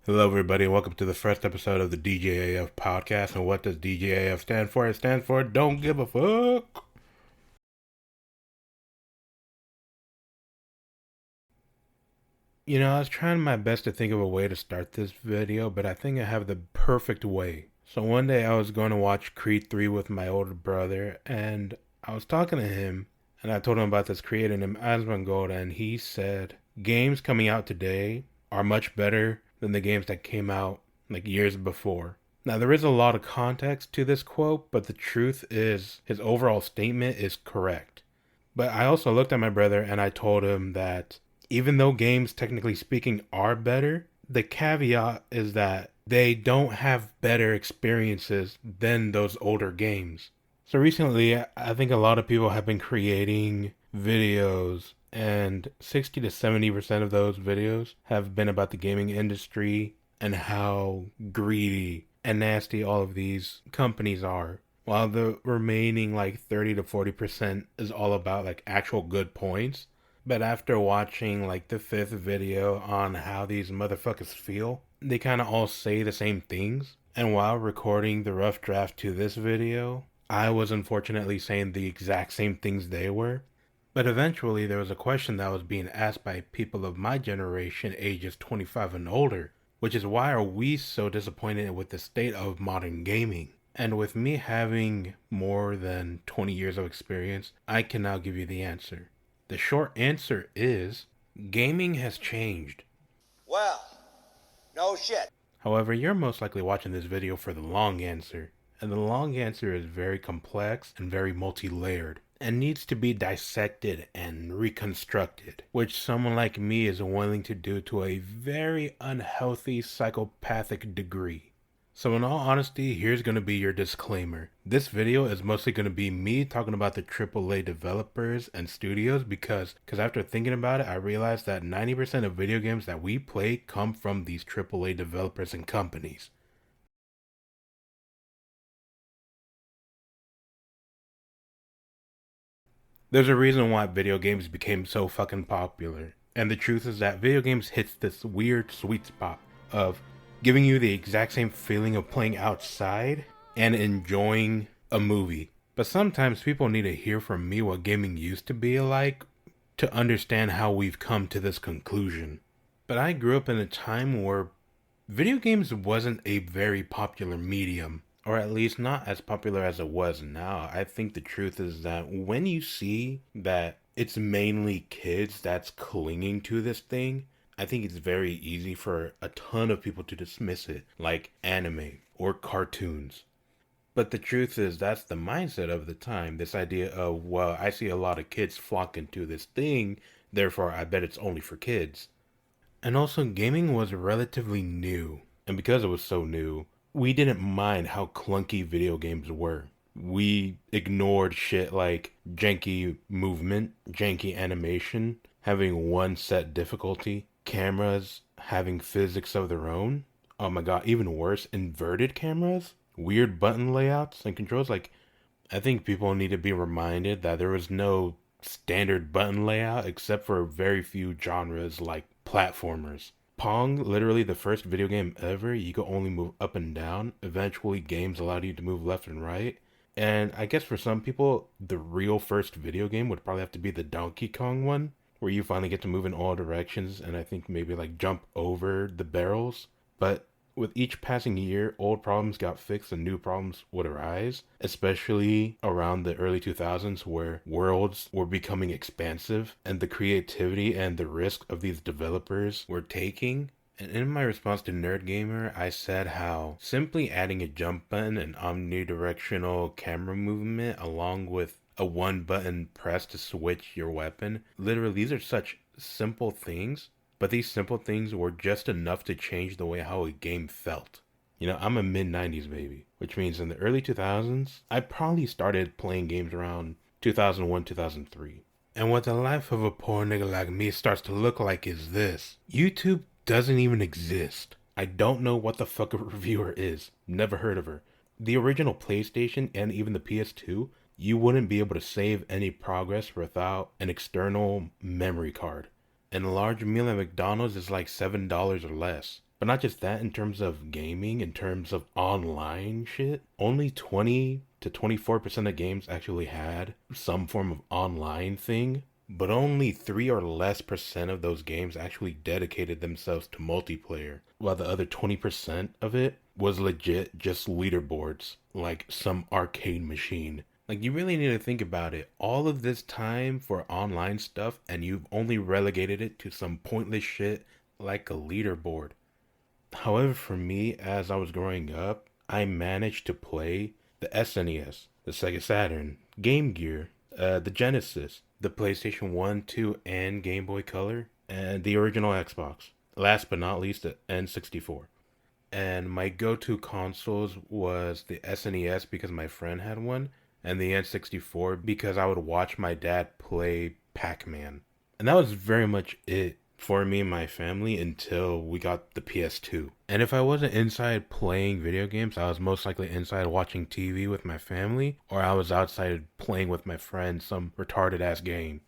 Hello, everybody, and welcome to the first episode of the DJAF podcast. And what does DJAF stand for? It stands for Don't Give a Fuck. I was trying my best to think of a way to start this video, but I think I have the perfect way. So one day I was going to watch Creed 3 with my older brother, and I was talking to him, and I told him about this creator named Asmongold, and he said, games coming out today are much better than the games that came out like years before. Now, there is a lot of context to this quote, but the truth is his overall statement is correct. But I also looked at my brother and I told him that even though games, technically speaking, are better, the caveat is that they don't have better experiences than those older games. So recently, I think a lot of people have been creating videos, and 60 to 70% of those videos have been about the gaming industry and how greedy and nasty all of these companies are, while the remaining like 30 to 40% is all about like actual good points. But after watching like the fifth video on how these motherfuckers feel, they kind of all say the same things. And while recording the rough draft to this video, I was unfortunately saying the exact same things they were. But eventually there was a question that was being asked by people of my generation, ages 25 and older, which is why are we so disappointed with the state of modern gaming? And with me having more than 20 years of experience, I can now give you the answer. The short answer is gaming has changed. Well, no shit. However, you're most likely watching this video for the long answer, and the long answer is very complex and very multi-layered and needs to be dissected and reconstructed, which someone like me is willing to do to a very unhealthy psychopathic degree. So in all honesty, here's going to be your disclaimer. This video is mostly going to be me talking about the AAA developers and studios because after thinking about it, I realized that 90% of video games that we play come from these AAA developers and companies. There's a reason why video games became so fucking popular. And the truth is that video games hits this weird sweet spot of giving you the exact same feeling of playing outside and enjoying a movie. But sometimes people need to hear from me what gaming used to be like to understand how we've come to this conclusion. But I grew up in a time where video games wasn't a very popular medium, or at least not as popular as it was now. I think the truth is that when you see that it's mainly kids that's clinging to this thing, I think it's very easy for a ton of people to dismiss it, like anime or cartoons. But the truth is, that's the mindset of the time. This idea of, well, I see a lot of kids flocking to this thing, therefore I bet it's only for kids. And also, gaming was relatively new. And because it was so new, we didn't mind how clunky video games were. We ignored shit like janky movement, janky animation, having one set difficulty, cameras having physics of their own. Oh my god, even worse, inverted cameras, weird button layouts and controls. Like, I think people need to be reminded that there was no standard button layout except for very few genres like platformers. Pong, literally the first video game ever, you could only move up and down. Eventually, games allowed you to move left and right. And I guess for some people, the real first video game would probably have to be the Donkey Kong one, where you finally get to move in all directions and I think maybe like jump over the barrels. But with each passing year, old problems got fixed and new problems would arise, especially around the early 2000s where worlds were becoming expansive and the creativity and the risk of these developers were taking. And in my response to Nerd Gamer, I said how simply adding a jump button and omnidirectional camera movement along with a one button press to switch your weapon, literally these are such simple things, but these simple things were just enough to change the way how a game felt. I'm a mid 90s baby, which means in the early 2000s, I probably started playing games around 2001, 2003. And what the life of a poor nigga like me starts to look like is this. YouTube doesn't even exist. I don't know what the fuck a reviewer is. Never heard of her. The original PlayStation and even the PS2, you wouldn't be able to save any progress without an external memory card. And a large meal at McDonald's is like $7 or less. But not just that, in terms of gaming, in terms of online shit, only 20 to 24% of games actually had some form of online thing, but only 3 or less percent of those games actually dedicated themselves to multiplayer, while the other 20% of it was legit just leaderboards, like some arcade machine. Like, you really need to think about it. All of this time for online stuff, and you've only relegated it to some pointless shit like a leaderboard. However, for me, as I was growing up, I managed to play the SNES, the Sega Saturn, Game Gear, the Genesis, the PlayStation 1, 2, and Game Boy Color, and the original Xbox. Last but not least, the N64. And my go-to consoles was the SNES because my friend had one, and the N64 because I would watch my dad play Pac-Man. And that was very much it for me and my family until we got the PS2. And if I wasn't inside playing video games, I was most likely inside watching TV with my family, or I was outside playing with my friends some retarded ass game.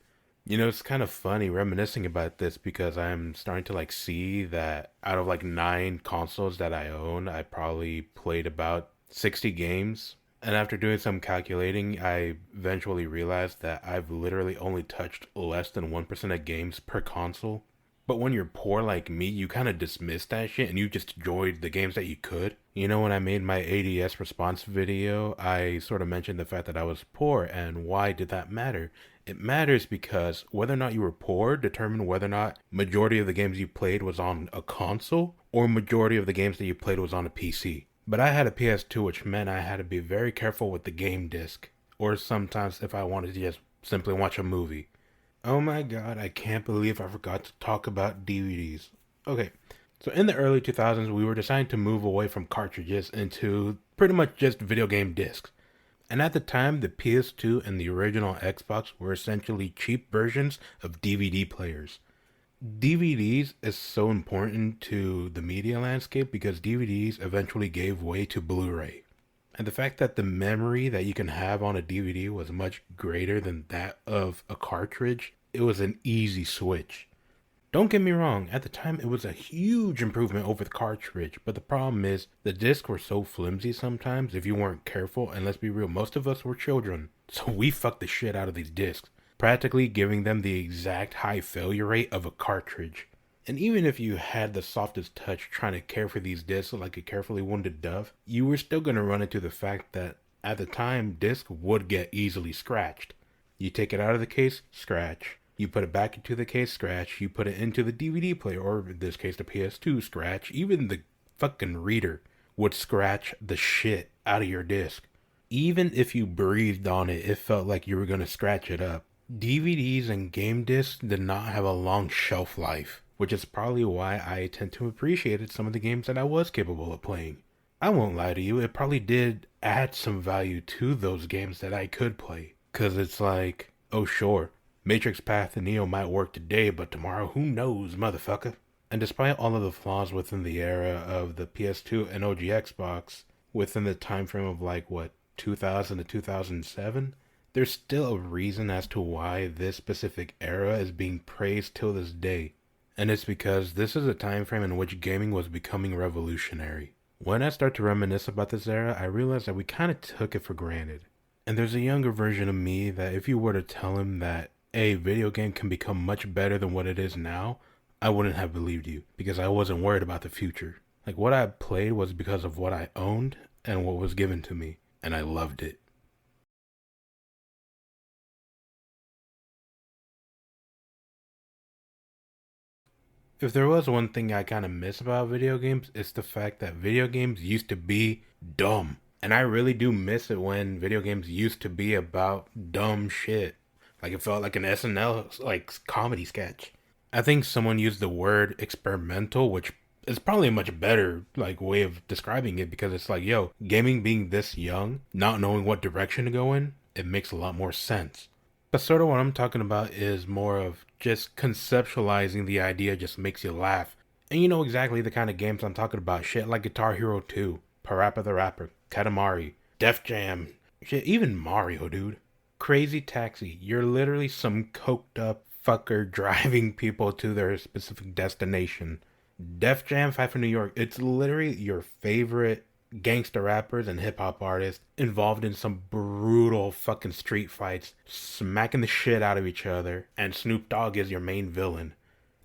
You know, it's kind of funny reminiscing about this because I'm starting to like see that out of like 9 consoles that I own, I probably played about 60 games. And after doing some calculating, I eventually realized that I've literally only touched less than 1% of games per console. But when you're poor like me, you kind of dismiss that shit and you just enjoyed the games that you could. You know, when I made my ADS response video, I sort of mentioned the fact that I was poor, and why did that matter? It matters because whether or not you were poor determined whether or not majority of the games you played was on a console or majority of the games that you played was on a PC. But I had a PS2, which meant I had to be very careful with the game disc, or sometimes if I wanted to just simply watch a movie. Oh my god, I can't believe I forgot to talk about DVDs. Okay, so in the early 2000s, we were deciding to move away from cartridges into pretty much just video game discs. And at the time, the PS2 and the original Xbox were essentially cheap versions of DVD players. DVDs is so important to the media landscape because DVDs eventually gave way to Blu-ray. And the fact that the memory that you can have on a DVD was much greater than that of a cartridge, it was an easy switch. Don't get me wrong, at the time it was a huge improvement over the cartridge, but the problem is the discs were so flimsy sometimes if you weren't careful, and let's be real, most of us were children, so we fucked the shit out of these discs, practically giving them the exact high failure rate of a cartridge. And even if you had the softest touch trying to care for these discs like a carefully wounded dove, you were still going to run into the fact that at the time, discs would get easily scratched. You take it out of the case, scratch. You put it back into the case, scratch. You put it into the DVD player, or in this case the PS2, scratch. Even the fucking reader would scratch the shit out of your disc. Even if you breathed on it, it felt like you were going to scratch it up. DVDs and game discs did not have a long shelf life, which is probably why I tend to appreciate some of the games that I was capable of playing. I won't lie to you, it probably did add some value to those games that I could play. Cause it's like, oh sure, Matrix Path and Neo might work today, but tomorrow who knows, motherfucker. And despite all of the flaws within the era of the PS2 and OG Xbox, within the time frame of like, 2000 to 2007, there's still a reason as to why this specific era is being praised till this day. And it's because this is a time frame in which gaming was becoming revolutionary. When I start to reminisce about this era, I realize that we kind of took it for granted. And there's a younger version of me that if you were to tell him that a video game can become much better than what it is now, I wouldn't have believed you because I wasn't worried about the future. Like, what I played was because of what I owned and what was given to me, and I loved it. If there was one thing I kind of miss about video games, it's the fact that video games used to be dumb. And I really do miss it when video games used to be about dumb shit. Like, it felt like an SNL like comedy sketch. I think someone used the word experimental, which is probably a much better like way of describing it because it's like, yo, gaming being this young, not knowing what direction to go in, it makes a lot more sense. But sort of what I'm talking about is more of just conceptualizing the idea just makes you laugh. And you know exactly the kind of games I'm talking about. Shit like Guitar Hero 2, Parappa the Rapper, Katamari, Def Jam, shit, even Mario, dude. Crazy Taxi, you're literally some coked up fucker driving people to their specific destination. Def Jam Fight for New York, it's literally your favorite gangster rappers and hip hop artists involved in some brutal fucking street fights, smacking the shit out of each other, and Snoop Dogg is your main villain.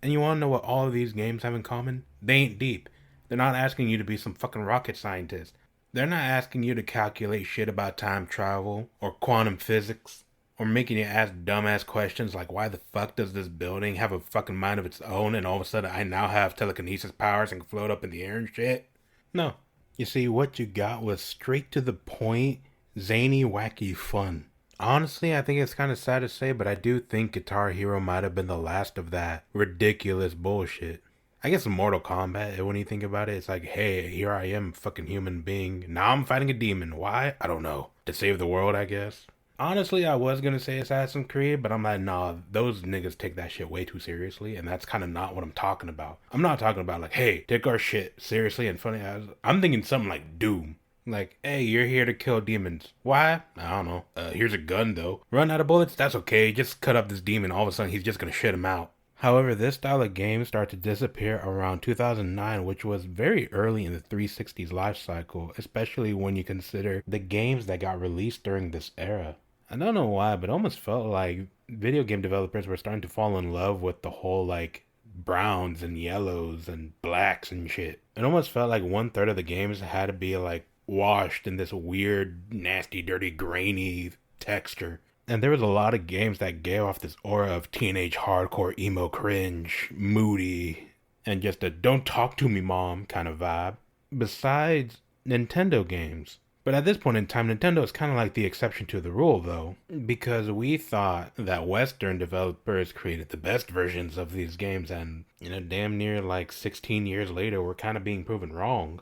And you wanna know what all of these games have in common? They ain't deep. They're not asking you to be some fucking rocket scientist. They're not asking you to calculate shit about time travel or quantum physics or making you ask dumbass questions like why the fuck does this building have a fucking mind of its own and all of a sudden I now have telekinesis powers and can float up in the air and shit? No. You see, what you got was straight to the point, zany, wacky fun. Honestly, I think it's kind of sad to say, but I do think Guitar Hero might have been the last of that ridiculous bullshit. I guess Mortal Kombat, when you think about it, it's like, hey, here I am, fucking human being. Now I'm fighting a demon. Why? I don't know. To save the world, I guess. Honestly, I was gonna say Assassin's Creed, but I'm like, nah, those niggas take that shit way too seriously, and that's kind of not what I'm talking about. I'm not talking about like, hey, take our shit seriously and funny. I'm thinking something like Doom. Like, hey, you're here to kill demons. Why? I don't know. Here's a gun though. Run out of bullets? That's okay. Just cut up this demon. All of a sudden, he's just gonna shit him out. However, this style of game started to disappear around 2009, which was very early in the 360's life cycle, especially when you consider the games that got released during this era. I don't know why, but it almost felt like video game developers were starting to fall in love with the whole like browns and yellows and blacks and shit. It almost felt like 1/3 of the games had to be like washed in this weird, nasty, dirty, grainy texture. And there was a lot of games that gave off this aura of teenage hardcore emo cringe, moody, and just a don't talk to me mom kind of vibe. Besides Nintendo games. But at this point in time, Nintendo is kind of like the exception to the rule, though, because we thought that Western developers created the best versions of these games, and, damn near like 16 years later, we're kind of being proven wrong.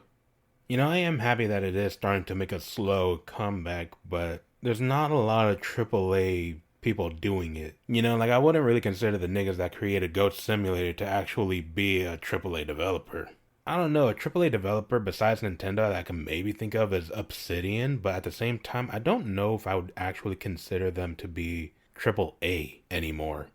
I am happy that it is starting to make a slow comeback, but there's not a lot of AAA people doing it. Like I wouldn't really consider the niggas that created Goat Simulator to actually be a AAA developer. I don't know, a AAA developer besides Nintendo that I can maybe think of is Obsidian, but at the same time, I don't know if I would actually consider them to be AAA anymore.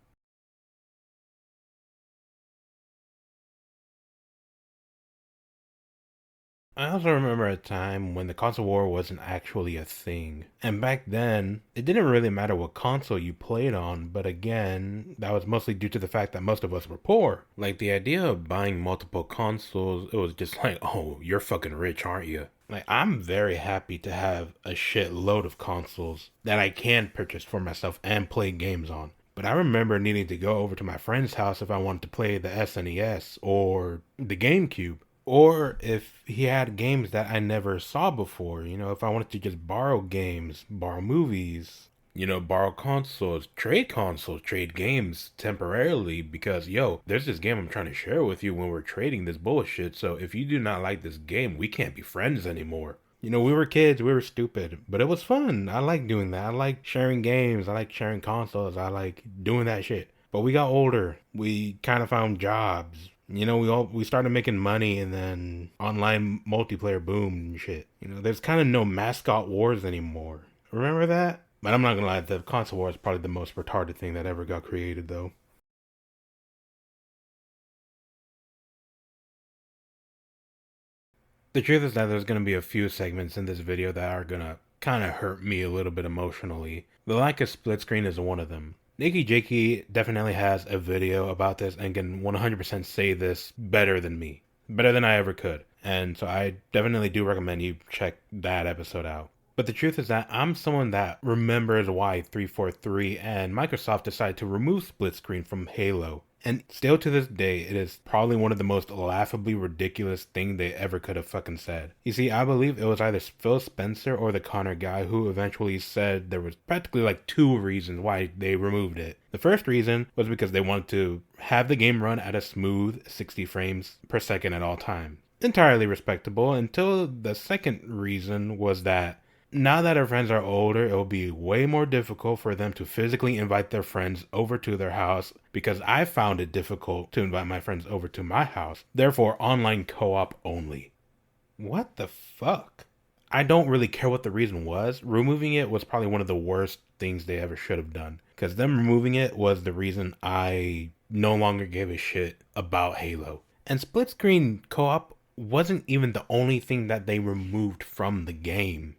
I also remember a time when the console war wasn't actually a thing. And back then, it didn't really matter what console you played on, but again, that was mostly due to the fact that most of us were poor. Like the idea of buying multiple consoles, it was just like, oh, you're fucking rich, aren't you? Like, I'm very happy to have a shitload of consoles that I can purchase for myself and play games on. But I remember needing to go over to my friend's house if I wanted to play the SNES or the GameCube. Or if he had games that I never saw before, if I wanted to just borrow games, borrow movies, borrow consoles, trade games temporarily because, there's this game I'm trying to share with you when we're trading this bullshit. So if you do not like this game, we can't be friends anymore. We were kids, we were stupid, but it was fun. I like doing that. I like sharing games. I like sharing consoles. I like doing that shit. But we got older. We kind of found jobs. We started making money and then online multiplayer boomed and shit. There's kind of no mascot wars anymore. Remember that? But I'm not gonna lie, the console war is probably the most retarded thing that ever got created though. The truth is that there's gonna be a few segments in this video that are gonna kind of hurt me a little bit emotionally. The lack of split screen is one of them. Nikki Jakey definitely has a video about this and can 100% say this better than me. Better than I ever could. And so I definitely do recommend you check that episode out. But the truth is that I'm someone that remembers why 343 and Microsoft decided to remove split screen from Halo. And still to this day, it is probably one of the most laughably ridiculous thing they ever could have fucking said. You see, I believe it was either Phil Spencer or the Connor guy who eventually said there was practically like two reasons why they removed it. The first reason was because they wanted to have the game run at a smooth 60 frames per second at all times. Entirely respectable until the second reason was that now that our friends are older, it will be way more difficult for them to physically invite their friends over to their house because I found it difficult to invite my friends over to my house. Therefore, online co-op only. What the fuck? I don't really care what the reason was. Removing it was probably one of the worst things they ever should have done. Because them removing it was the reason I no longer gave a shit about Halo. And split screen co-op wasn't even the only thing that they removed from the game.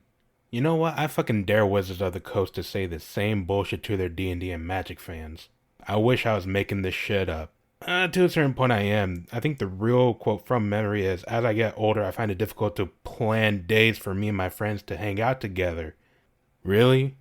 You know what? I fucking dare Wizards of the Coast to say the same bullshit to their D&D and Magic fans. I wish I was making this shit up. To a certain point I am. I think the real quote from memory is, as I get older, I find it difficult to plan days for me and my friends to hang out together. Really?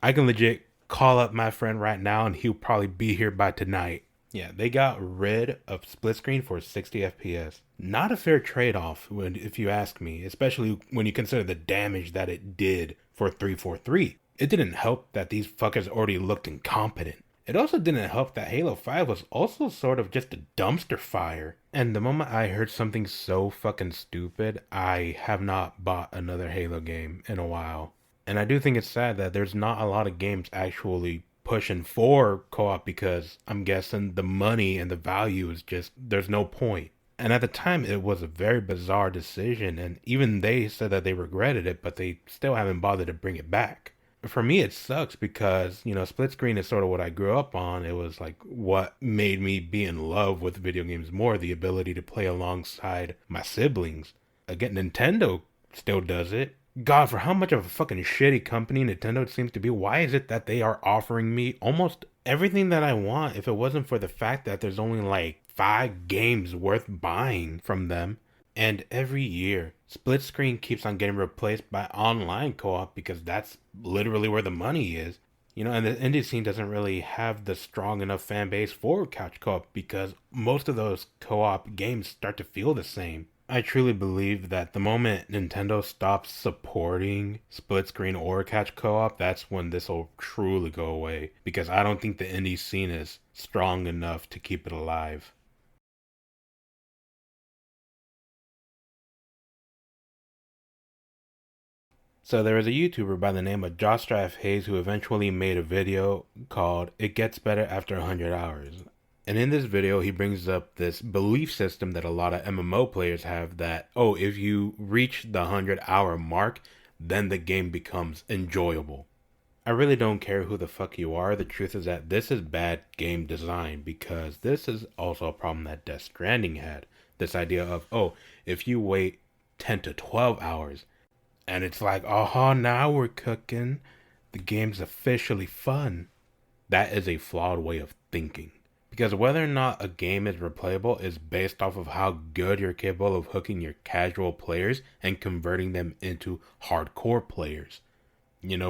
I can legit call up my friend right now and he'll probably be here by tonight. Yeah, they got rid of split screen for 60 FPS. Not a fair trade-off, if you ask me, especially when you consider the damage that it did for 343. It didn't help that these fuckers already looked incompetent. It also didn't help that Halo 5 was also sort of just a dumpster fire. And the moment I heard something so fucking stupid, I have not bought another Halo game in a while. And I do think it's sad that there's not a lot of games actually pushing for co-op because I'm guessing the money and the value is just, there's no point. And at the time, it was a very bizarre decision, and even they said that they regretted it, but they still haven't bothered to bring it back. For me, it sucks because, split screen is sort of what I grew up on. It was like what made me be in love with video games more, the ability to play alongside my siblings. Again, Nintendo still does it. God, for how much of a fucking shitty company Nintendo seems to be, why is it that they are offering me almost everything that I want if it wasn't for the fact that there's only like 5 games worth buying from them? And every year, split screen keeps on getting replaced by online co-op because that's literally where the money is. And the indie scene doesn't really have the strong enough fan base for couch co-op because most of those co-op games start to feel the same. I truly believe that the moment Nintendo stops supporting split screen or couch co-op, that's when this will truly go away. Because I don't think the indie scene is strong enough to keep it alive. So there was a YouTuber by the name of Josh Hayes who eventually made a video called It Gets Better After 100 Hours. And in this video, he brings up this belief system that a lot of MMO players have that, oh, if you reach the 100-hour mark, then the game becomes enjoyable. I really don't care who the fuck you are. The truth is that this is bad game design because this is also a problem that Death Stranding had. This idea of, oh, if you wait 10 to 12 hours and it's like, oh, now we're cooking, the game's officially fun. That is a flawed way of thinking. Because whether or not a game is replayable is based off of how good you're capable of hooking your casual players and converting them into hardcore players.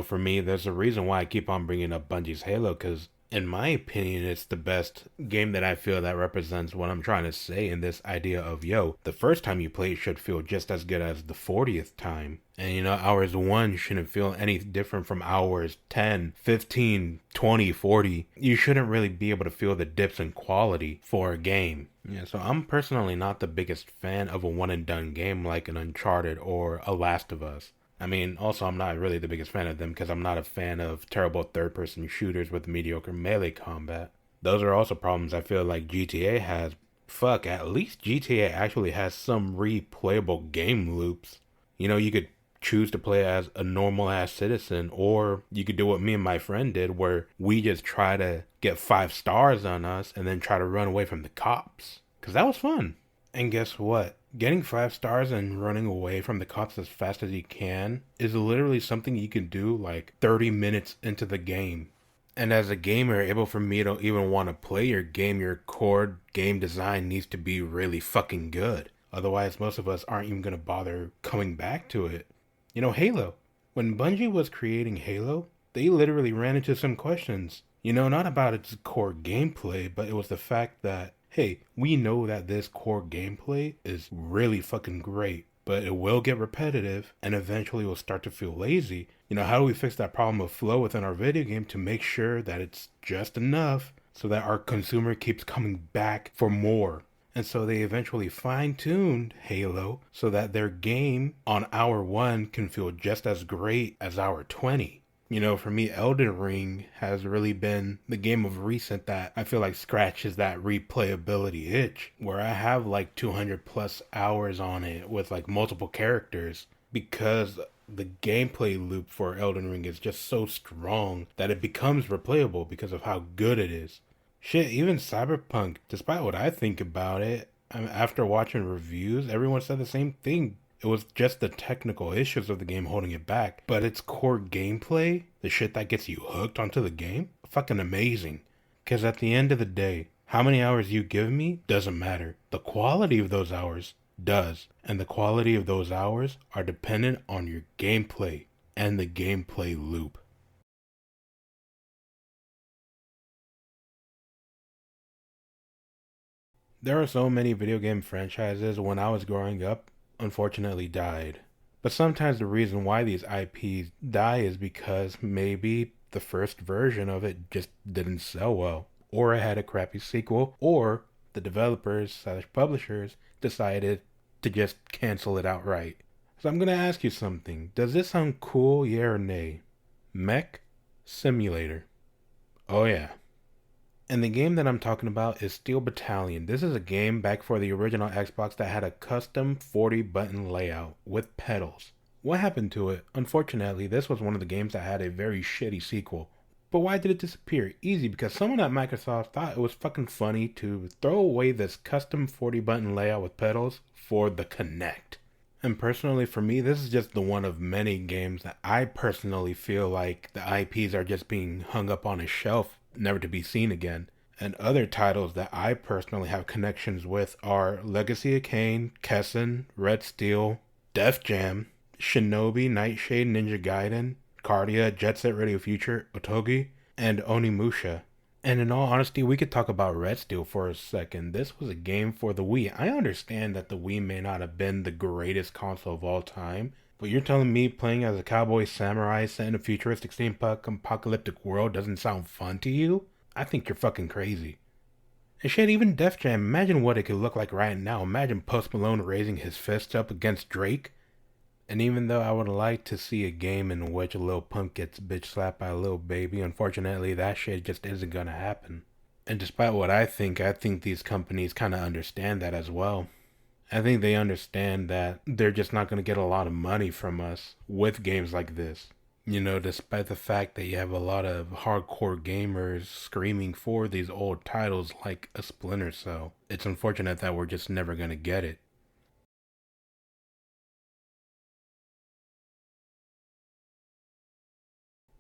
For me, there's a reason why I keep on bringing up Bungie's Halo, because in my opinion, it's the best game that I feel that represents what I'm trying to say in this idea of, the first time you play it should feel just as good as the 40th time. And hours 1 shouldn't feel any different from hours 10, 15, 20, 40. You shouldn't really be able to feel the dips in quality for a game. Yeah, so I'm personally not the biggest fan of a one and done game like an Uncharted or a Last of Us. I mean, also, I'm not really the biggest fan of them because I'm not a fan of terrible third-person shooters with mediocre melee combat. Those are also problems I feel like GTA has. Fuck, at least GTA actually has some replayable game loops. You could choose to play as a normal-ass citizen, or you could do what me and my friend did, where we just try to get 5 stars on us and then try to run away from the cops. Because that was fun. And guess what? Getting 5 stars and running away from the cops as fast as you can is literally something you can do like 30 minutes into the game. And as a gamer, able for me to even want to play your game, your core game design needs to be really fucking good. Otherwise, most of us aren't even going to bother coming back to it. Halo. When Bungie was creating Halo, they literally ran into some questions. Not about its core gameplay, but it was the fact that, hey, we know that this core gameplay is really fucking great, but it will get repetitive and eventually will start to feel lazy. How do we fix that problem of flow within our video game to make sure that it's just enough so that our consumer keeps coming back for more? And so they eventually fine-tuned Halo so that their game on hour 1 can feel just as great as hour 20. For me, Elden Ring has really been the game of recent that I feel like scratches that replayability itch, where I have like 200 plus hours on it with like multiple characters, because the gameplay loop for Elden Ring is just so strong that it becomes replayable because of how good it is. Shit, even Cyberpunk, despite what I think about it, After watching reviews, everyone said the same thing. It was just the technical issues of the game holding it back, but its core gameplay, the shit that gets you hooked onto the game, fucking amazing. Because at the end of the day, how many hours you give me doesn't matter. The quality of those hours does. And the quality of those hours are dependent on your gameplay and the gameplay loop. There are so many video game franchises when I was growing up, unfortunately died. But sometimes the reason why these IPs die is because maybe the first version of it just didn't sell well, or it had a crappy sequel, or the developers/publishers decided to just cancel it outright. So I'm gonna ask you something. Does this sound cool, yeah or nay? Mech Simulator. Oh yeah. And the game that I'm talking about is Steel Battalion. This is a game back for the original Xbox that had a custom 40 button layout with pedals. What happened to it? Unfortunately, this was one of the games that had a very shitty sequel. But why did it disappear? Easy, because someone at Microsoft thought it was fucking funny to throw away this custom 40 button layout with pedals for the Kinect. And personally, for me, this is just the one of many games that I personally feel like the IPs are just being hung up on a shelf, never to be seen again. And other titles that I personally have connections with are Legacy of Kain, Kessen, Red Steel, Def Jam, Shinobi, Nightshade, Ninja Gaiden, Cardia, Jet Set Radio Future, Otogi, and Onimusha. And in all honesty, we could talk about Red Steel for a second. This was a game for the Wii. I understand that the Wii may not have been the greatest console of all time, but you're telling me playing as a cowboy samurai set in a futuristic steampunk apocalyptic world doesn't sound fun to you? I think you're fucking crazy. And shit, even Def Jam, imagine what it could look like right now. Imagine Post Malone raising his fist up against Drake. And even though I would like to see a game in which a Lil Pump gets bitch slapped by a Lil Baby, unfortunately that shit just isn't gonna happen. And despite what I think these companies kinda understand that as well. I think they understand that they're just not gonna get a lot of money from us with games like this. You know, despite the fact that you have a lot of hardcore gamers screaming for these old titles like a Splinter Cell, it's unfortunate that we're just never gonna get it.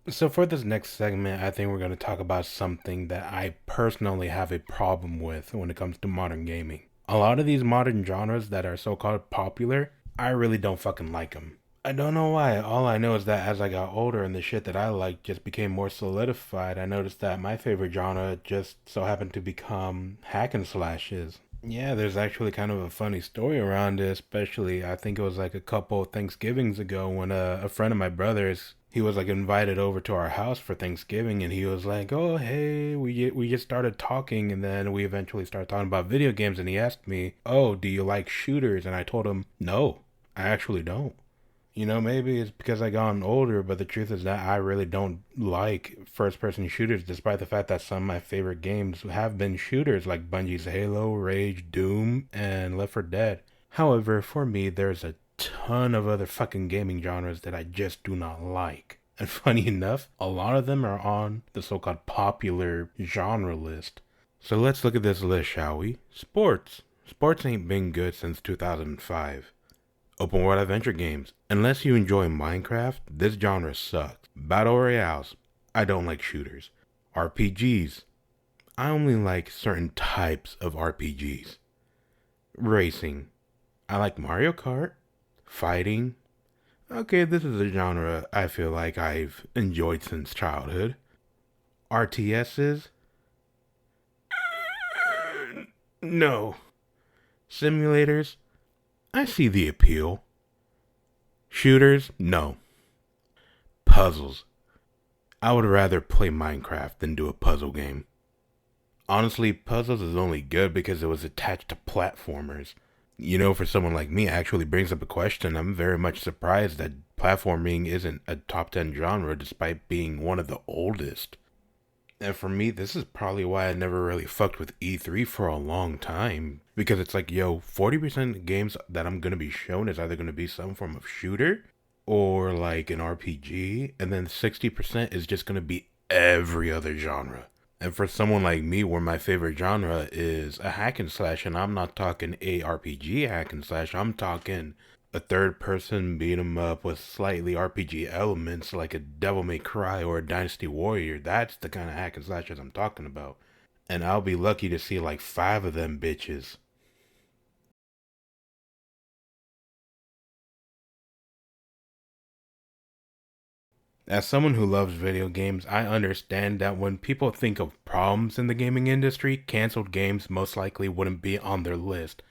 So for this next segment, I think we're going to talk about something that I personally have a problem with when it comes to modern gaming. A lot of these modern genres that are so-called popular, I really don't fucking like them. I don't know why. All I know is that as I got older and the shit that I liked just became more solidified, I noticed that my favorite genre just so happened to become hack and slashes. Yeah, there's actually kind of a funny story around it, especially I think it was like a couple Thanksgivings ago when a friend of my brother's, he was like invited over to our house for Thanksgiving, and he was like, "Oh, hey, we just started talking, and then we eventually started talking about video games." And he asked me, "Oh, do you like shooters?" And I told him, "No, I actually don't." You know, maybe it's because I gotten older, but the truth is that I really don't like first-person shooters, despite the fact that some of my favorite games have been shooters, like Bungie's Halo, Rage, Doom, and Left 4 Dead. However, for me, there's a ton of other fucking gaming genres that I just do not like. And funny enough, a lot of them are on the so-called popular genre list. So let's look at this list, shall we? Sports. Sports ain't been good since 2005. Open world adventure games. Unless you enjoy Minecraft, this genre sucks. Battle royales. I don't like shooters. RPGs. I only like certain types of RPGs. Racing. I like Mario Kart. Fighting. Okay, this is a genre I feel like I've enjoyed since childhood. RTSs. No. Simulators. I see the appeal. Shooters? No. Puzzles. I would rather play Minecraft than do a puzzle game. Honestly, puzzles is only good because it was attached to platformers. You know, for someone like me, it actually brings up a question. I'm very much surprised that platforming isn't a top 10 genre despite being one of the oldest. And for me, this is probably why I never really fucked with E3 for a long time. Because it's like, yo, 40% of games that I'm going to be shown is either going to be some form of shooter or like an RPG. And then 60% is just going to be every other genre. And for someone like me, where my favorite genre is a hack and slash, and I'm not talking a RPG hack and slash, I'm talking a third person beat 'em up with slightly RPG elements like a Devil May Cry or a Dynasty Warrior. That's the kind of hack and slashes I'm talking about. And I'll be lucky to see like 5 of them bitches. As someone who loves video games, I understand that when people think of problems in the gaming industry, canceled games most likely wouldn't be on their list.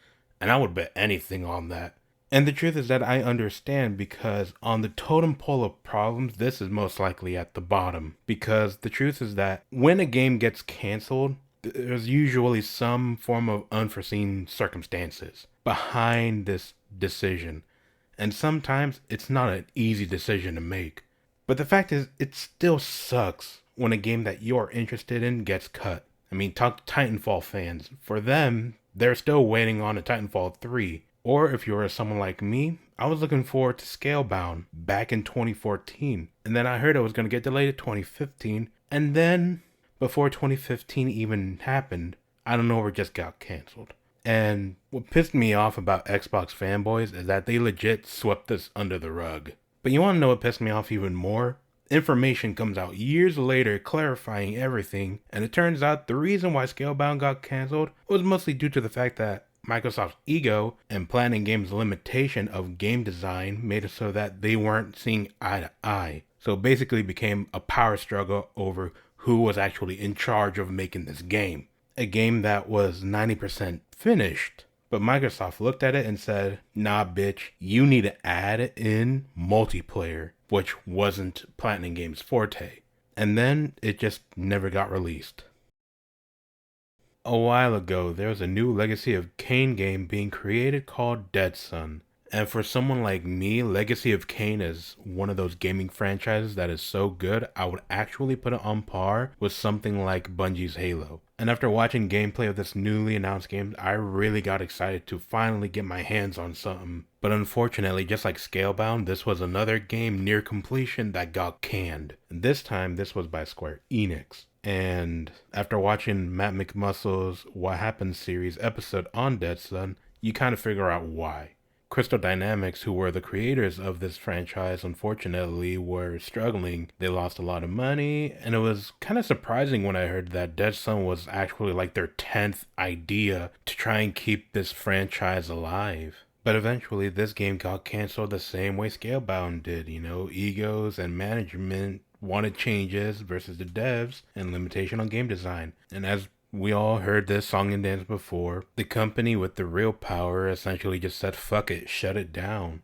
And I would bet anything on that. And the truth is that I understand because on the totem pole of problems, this is most likely at the bottom. Because the truth is that when a game gets canceled, there's usually some form of unforeseen circumstances behind this decision. And sometimes it's not an easy decision to make. But the fact is, it still sucks when a game that you're interested in gets cut. I mean, talk to Titanfall fans. For them, they're still waiting on a Titanfall 3. Or if you're someone like me, I was looking forward to Scalebound back in 2014. And then I heard it was going to get delayed to 2015. And then, before 2015 even happened, I don't know where it just got canceled. And what pissed me off about Xbox fanboys is that they legit swept this under the rug. But you want to know what pissed me off even more? Information comes out years later clarifying everything, and it turns out the reason why Scalebound got cancelled was mostly due to the fact that Microsoft's ego and Platinum Games' limitation of game design made it so that they weren't seeing eye to eye. So it basically became a power struggle over who was actually in charge of making this game. A game that was 90% finished. But Microsoft looked at it and said, nah, bitch, you need to add in multiplayer, which wasn't Platinum Games' forte. And then it just never got released. A while ago, there was a new Legacy of Kain game being created called Dead Sun. And for someone like me, Legacy of Kain is one of those gaming franchises that is so good, I would actually put it on par with something like Bungie's Halo. And after watching gameplay of this newly announced game, I really got excited to finally get my hands on something. But unfortunately, just like Scalebound, this was another game near completion that got canned. And this time, this was by Square Enix. And after watching Matt McMuscle's What Happened series episode on Dead Sun, you kind of figure out why. Crystal Dynamics, who were the creators of this franchise, unfortunately were struggling. They lost a lot of money, and it was kind of surprising when I heard that Dead Sun was actually like their 10th idea to try and keep this franchise alive. But eventually, this game got canceled the same way Scalebound did. Egos and management wanted changes versus the devs and limitation on game design. And as we all heard this song and dance before, the company with the real power essentially just said, fuck it, shut it down.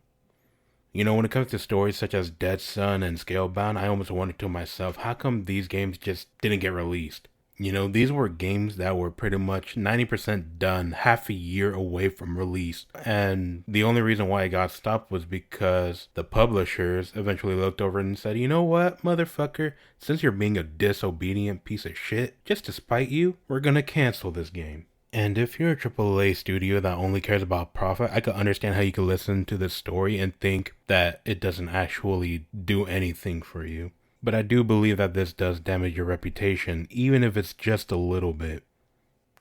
When it comes to stories such as Dead Sun and Scalebound, I almost wondered to myself, how come these games just didn't get released? These were games that were pretty much 90% done, half a year away from release. And the only reason why it got stopped was because the publishers eventually looked over and said, you know what, motherfucker, since you're being a disobedient piece of shit, just to spite you, we're gonna cancel this game. And if you're a AAA studio that only cares about profit, I could understand how you could listen to this story and think that it doesn't actually do anything for you. But I do believe that this does damage your reputation, even if it's just a little bit.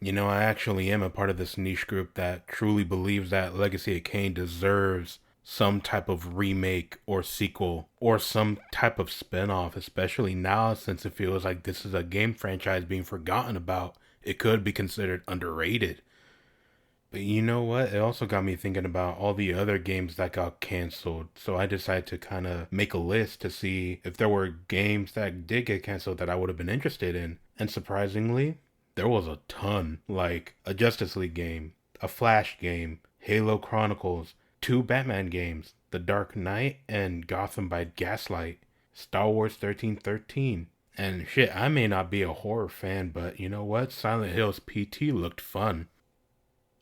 I actually am a part of this niche group that truly believes that Legacy of Kain deserves some type of remake or sequel or some type of spin-off, especially now since it feels like this is a game franchise being forgotten about. It could be considered underrated. But you know what? It also got me thinking about all the other games that got canceled. So I decided to kind of make a list to see if there were games that did get canceled that I would have been interested in. And surprisingly, there was a ton. Like a Justice League game, a Flash game, Halo Chronicles, 2 Batman games, The Dark Knight and Gotham by Gaslight, Star Wars 1313. And shit, I may not be a horror fan, but you know what? Silent Hills PT looked fun.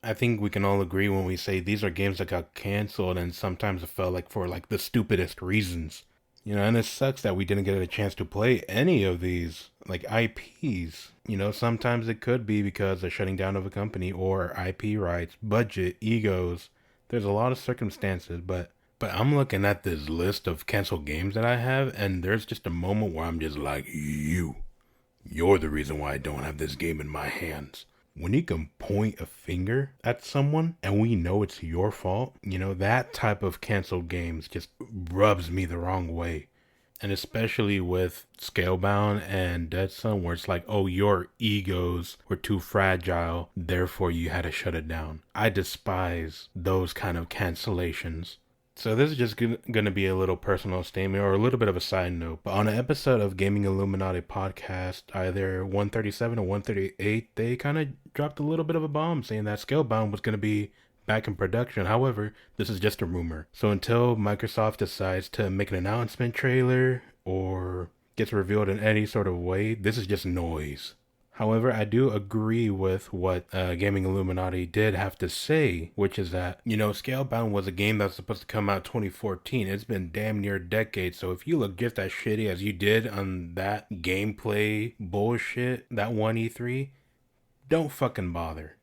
I think we can all agree when we say these are games that got canceled, and sometimes it felt like for like the stupidest reasons. And it sucks that we didn't get a chance to play any of these like IPs. Sometimes it could be because of shutting down of a company or IP rights, budget, egos. There's a lot of circumstances, but I'm looking at this list of canceled games that I have, and there's just a moment where I'm just like, you You're the reason why I don't have this game in my hands. When you can point a finger at someone and we know it's your fault, that type of canceled games just rubs me the wrong way. And especially with Scalebound and Dead Sun, where it's like, oh, your egos were too fragile, therefore you had to shut it down. I despise those kind of cancellations. So this is just going to be a little personal statement or a little bit of a side note. But on an episode of Gaming Illuminati podcast, either 137 or 138, they kind of dropped a little bit of a bomb saying that Scalebound was going to be back in production. However, this is just a rumor. So until Microsoft decides to make an announcement trailer or gets revealed in any sort of way, this is just noise. However, I do agree with what Gaming Illuminati did have to say, which is that, Scalebound was a game that was supposed to come out 2014. It's been damn near a decade, so if you look just as shitty as you did on that gameplay bullshit, that one E3, don't fucking bother.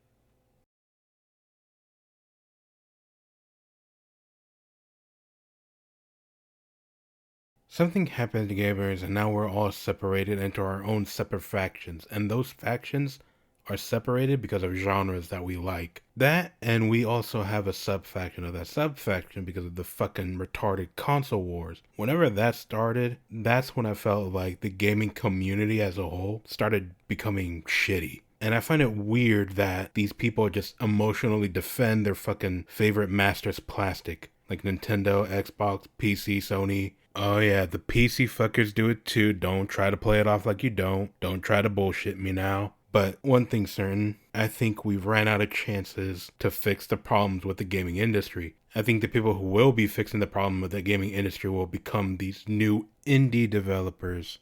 Something happened to gamers and now we're all separated into our own separate factions, and those factions are separated because of genres that we like. That, and we also have a sub-faction of that sub-faction because of the fucking retarded console wars. Whenever that started, that's when I felt like the gaming community as a whole started becoming shitty. And I find it weird that these people just emotionally defend their fucking favorite master's plastic. Like Nintendo, Xbox, PC, Sony. Oh yeah, the PC fuckers do it too. Don't try to play it off like you don't. Don't try to bullshit me now. But one thing's certain, I think we've ran out of chances to fix the problems with the gaming industry. I think the people who will be fixing the problem with the gaming industry will become these new indie developers.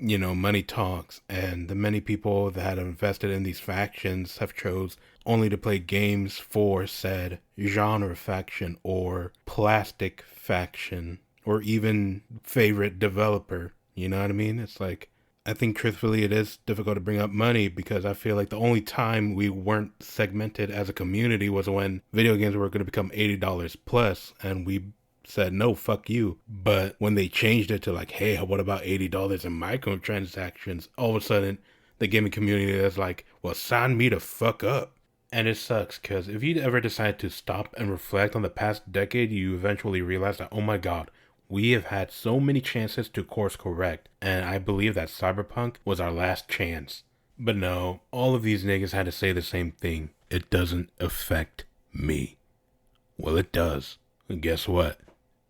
Money talks, and the many people that have invested in these factions have chose only to play games for said genre faction or plastic faction or even favorite developer. You know what I mean? It's like, I think truthfully it is difficult to bring up money because I feel like the only time we weren't segmented as a community was when video games were going to become $80 plus, and we said no, fuck you. But when they changed it to like, hey, what about $80 in microtransactions, all of a sudden the gaming community is like, well, sign me to fuck up. And it sucks because if you ever decide to stop and reflect on the past decade, you eventually realize that, oh my god, we have had so many chances to course correct, and I believe that Cyberpunk was our last chance. But no, all of these niggas had to say the same thing. It doesn't affect me. Well, it does. And guess what?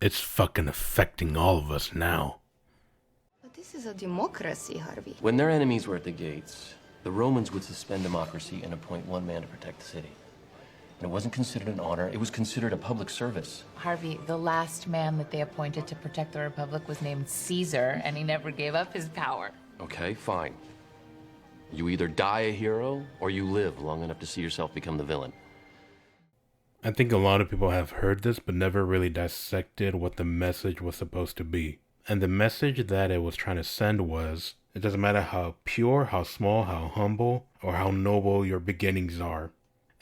It's fucking affecting all of us now. But this is a democracy, Harvey. When their enemies were at the gates, the Romans would suspend democracy and appoint one man to protect the city. And it wasn't considered an honor, it was considered a public service. Harvey, the last man that they appointed to protect the Republic was named Caesar, and he never gave up his power. Okay, fine. You either die a hero, or you live long enough to see yourself become the villain. I think a lot of people have heard this, but never really dissected what the message was supposed to be. And the message that it was trying to send was, it doesn't matter how pure, how small, how humble, or how noble your beginnings are.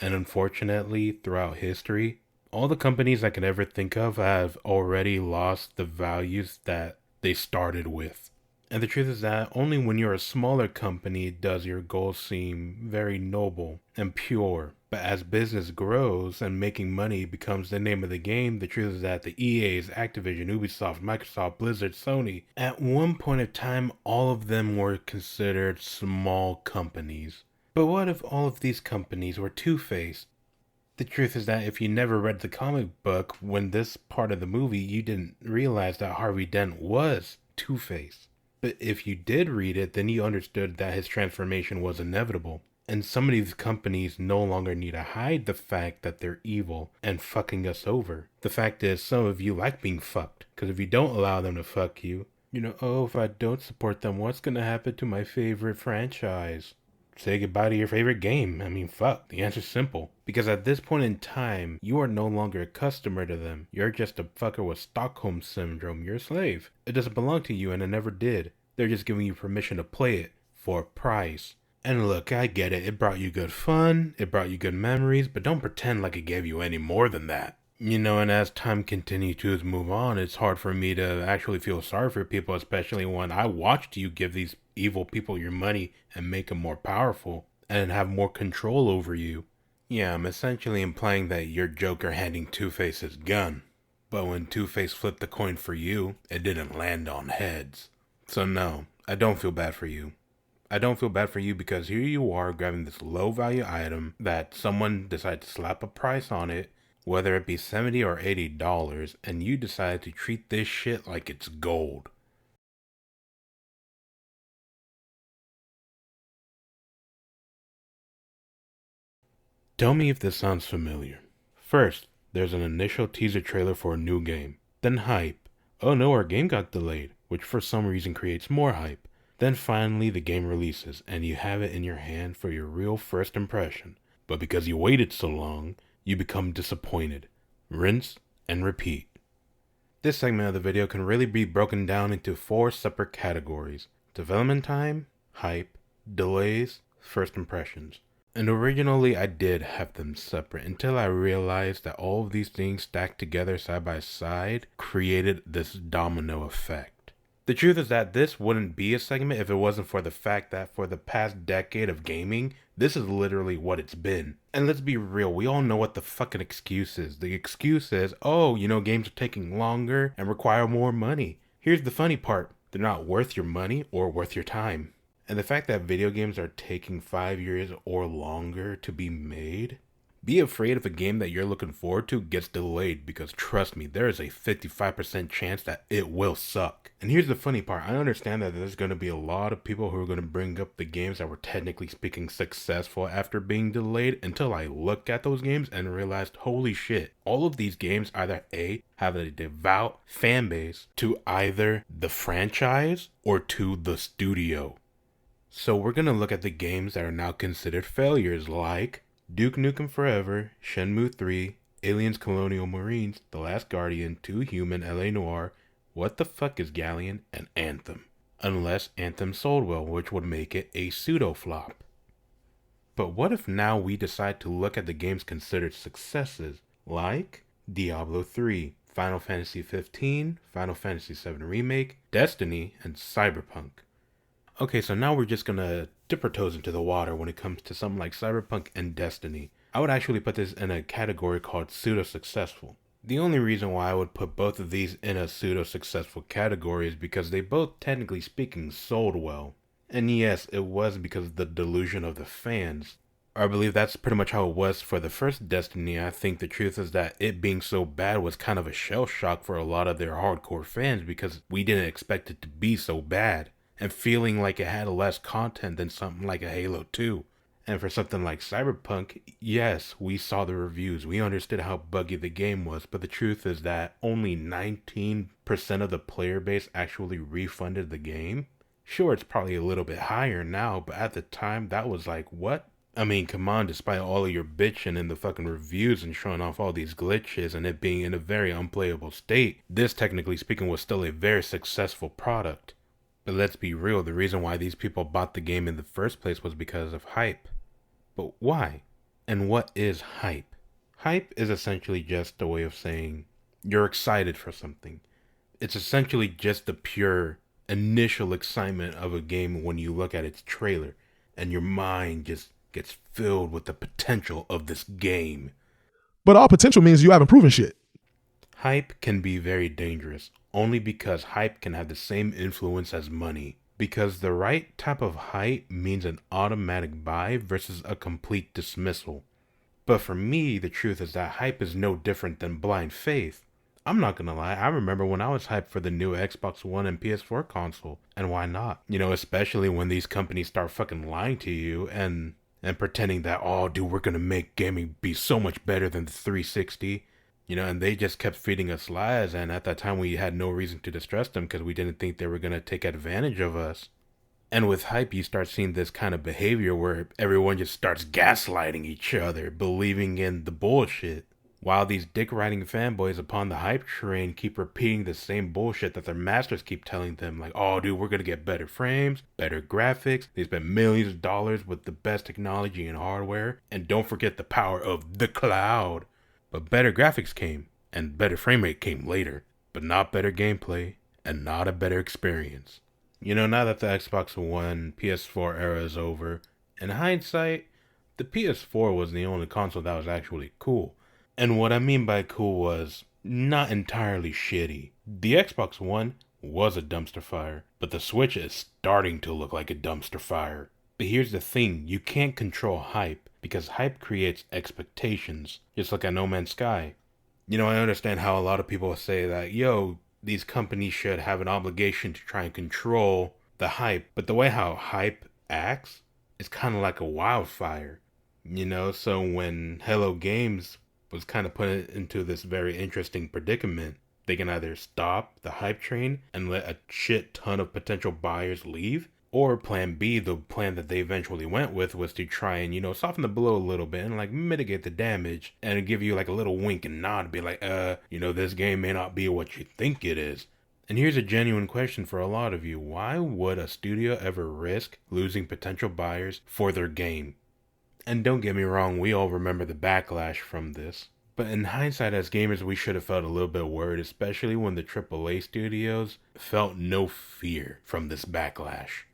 And unfortunately, throughout history, all the companies I could ever think of have already lost the values that they started with. And the truth is that only when you're a smaller company does your goals seem very noble and pure. But as business grows and making money becomes the name of the game, the truth is that the EAs, Activision, Ubisoft, Microsoft, Blizzard, Sony, at one point of time, all of them were considered small companies. But what if all of these companies were two-faced? The truth is that if you never read the comic book, when this part of the movie, you didn't realize that Harvey Dent was Two-Face. But if you did read it, then you understood that his transformation was inevitable. And some of these companies no longer need to hide the fact that they're evil and fucking us over. The fact is, some of you like being fucked. Because if you don't allow them to fuck you, oh, if I don't support them, what's gonna happen to my favorite franchise? Say goodbye to your favorite game. I mean, fuck. The answer's simple. Because at this point in time, you are no longer a customer to them. You're just a fucker with Stockholm Syndrome. You're a slave. It doesn't belong to you, and it never did. They're just giving you permission to play it for a price. And look, I get it. It brought you good fun. It brought you good memories. But don't pretend like it gave you any more than that. And as time continues to move on, it's hard for me to actually feel sorry for people, especially when I watched you give these evil people your money and make them more powerful and have more control over you. Yeah, I'm essentially implying that you're Joker handing Two-Face his gun. But when Two-Face flipped the coin for you, it didn't land on heads. So no, I don't feel bad for you. I don't feel bad for you because here you are grabbing this low value item that someone decided to slap a price on it, whether it be $70 or $80, and you decide to treat this shit like it's gold. Tell me if this sounds familiar. First, there's an initial teaser trailer for a new game. Then hype. Oh no, our game got delayed, which for some reason creates more hype. Then finally the game releases, and you have it in your hand for your real first impression. But because you waited so long, you become disappointed. Rinse and repeat. This segment of the video can really be broken down into 4 separate categories: development time, hype, delays, first impressions. And originally I did have them separate until I realized that all of these things stacked together side by side created this domino effect. The truth is that this wouldn't be a segment if it wasn't for the fact that for the past decade of gaming, this is literally what it's been. And let's be real, we all know what the fucking excuse is. The excuse is, oh, games are taking longer and require more money. Here's the funny part, they're not worth your money or worth your time. And the fact that video games are taking 5 years or longer to be made, be afraid if a game that you're looking forward to gets delayed, because trust me, there is a 55% chance that it will suck. And here's the funny part, I understand that there's going to be a lot of people who are going to bring up the games that were technically speaking successful after being delayed, until I look at those games and realized, holy shit, all of these games either A, have a devout fan base to either the franchise or to the studio. So we're going to look at the games that are now considered failures, like Duke Nukem Forever, Shenmue 3, Aliens Colonial Marines, The Last Guardian, 2 Human, LA Noire, What the Fuck is Galleon, and Anthem. Unless Anthem sold well, which would make it a pseudo-flop. But what if now we decide to look at the games considered successes, like Diablo 3, Final Fantasy 15, Final Fantasy 7 Remake, Destiny, and Cyberpunk. Okay, so now we're just gonna dip our toes into the water when it comes to something like Cyberpunk and Destiny. I would actually put this in a category called pseudo-successful. The only reason why I would put both of these in a pseudo-successful category is because they both, technically speaking, sold well. And yes, it was because of the delusion of the fans. I believe that's pretty much how it was for the first Destiny. I think the truth is that it being so bad was kind of a shell shock for a lot of their hardcore fans, because we didn't expect it to be so bad, and feeling like it had less content than something like a Halo 2. And for something like Cyberpunk, yes, we saw the reviews, we understood how buggy the game was, but the truth is that only 19% of the player base actually refunded the game. Sure, it's probably a little bit higher now, but at the time, that was like, what? I mean, come on, despite all of your bitching in the fucking reviews and showing off all these glitches and it being in a very unplayable state, this, technically speaking, was still a very successful product. But let's be real, the reason why these people bought the game in the first place was because of hype. But why? And what is hype? Hype is essentially just a way of saying you're excited for something. It's essentially just the pure initial excitement of a game when you look at its trailer and your mind just gets filled with the potential of this game. But all potential means you haven't proven shit. Hype can be very dangerous, only because hype can have the same influence as money. Because the right type of hype means an automatic buy versus a complete dismissal. But for me, the truth is that hype is no different than blind faith. I'm not gonna lie, I remember when I was hyped for the new Xbox One and PS4 console, and why not? Especially when these companies start fucking lying to you and pretending that, oh dude, we're gonna make gaming be so much better than the 360. And they just kept feeding us lies, and at that time we had no reason to distrust them because we didn't think they were going to take advantage of us. And with hype, you start seeing this kind of behavior where everyone just starts gaslighting each other, believing in the bullshit. While these dick-riding fanboys upon the hype train keep repeating the same bullshit that their masters keep telling them, like, oh dude, we're going to get better frames, better graphics, they spend millions of dollars with the best technology and hardware, and don't forget the power of the cloud. But better graphics came, and better frame rate came later. But not better gameplay, and not a better experience. You know, now that the Xbox One, PS4 era is over, in hindsight, the PS4 was the only console that was actually cool. And what I mean by cool was not entirely shitty. The Xbox One was a dumpster fire, but the Switch is starting to look like a dumpster fire. But here's the thing, you can't control hype, because hype creates expectations, just like at No Man's Sky. You know, I understand how a lot of people say that, yo, these companies should have an obligation to try and control the hype, but the way how hype acts is kind of like a wildfire. You know, so when Hello Games was kind of put into this very interesting predicament, they can either stop the hype train and let a shit ton of potential buyers leave, or plan B, the plan that they eventually went with, was to try and, you know, soften the blow a little bit and like mitigate the damage and give you like a little wink and nod, be like, you know, this game may not be what you think it is. And here's a genuine question for a lot of you. Why would a studio ever risk losing potential buyers for their game? And don't get me wrong, we all remember the backlash from this. But in hindsight, as gamers, we should have felt a little bit worried, especially when the AAA studios felt no fear from this backlash.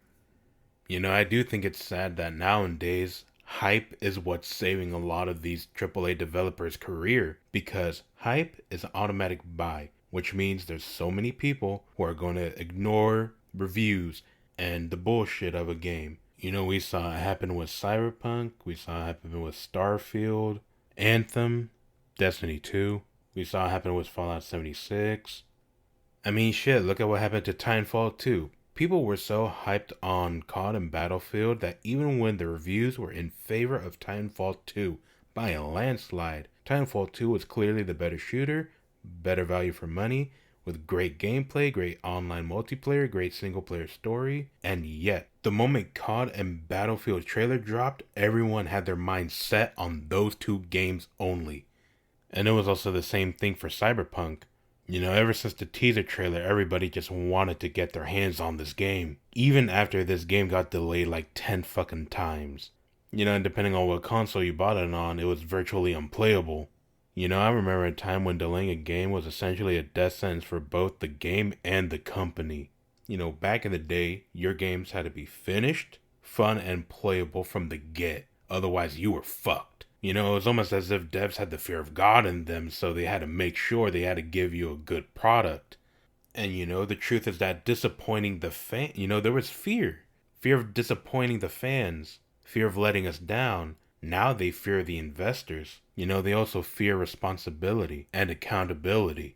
You know, I do think it's sad that nowadays, hype is what's saving a lot of these AAA developers' career, because hype is an automatic buy, which means there's so many people who are going to ignore reviews and the bullshit of a game. You know, we saw it happen with Cyberpunk, we saw it happen with Starfield, Anthem, Destiny 2, we saw it happen with Fallout 76. I mean, shit, look at what happened to Titanfall 2. People were so hyped on COD and Battlefield that even when the reviews were in favor of Titanfall 2 by a landslide, Titanfall 2 was clearly the better shooter, better value for money, with great gameplay, great online multiplayer, great single player story, and yet, the moment COD and Battlefield trailer dropped, everyone had their mind set on those two games only. And it was also the same thing for Cyberpunk. You know, ever since the teaser trailer, everybody just wanted to get their hands on this game. Even after this game got delayed like 10 fucking times. You know, and depending on what console you bought it on, it was virtually unplayable. You know, I remember a time when delaying a game was essentially a death sentence for both the game and the company. You know, back in the day, your games had to be finished, fun, and playable from the get. Otherwise, you were fucked. You know, it was almost as if devs had the fear of God in them, so they had to make sure they had to give you a good product. And you know, the truth is that disappointing the there was fear. Fear of disappointing the fans. Fear of letting us down. Now they fear the investors. You know, they also fear responsibility and accountability.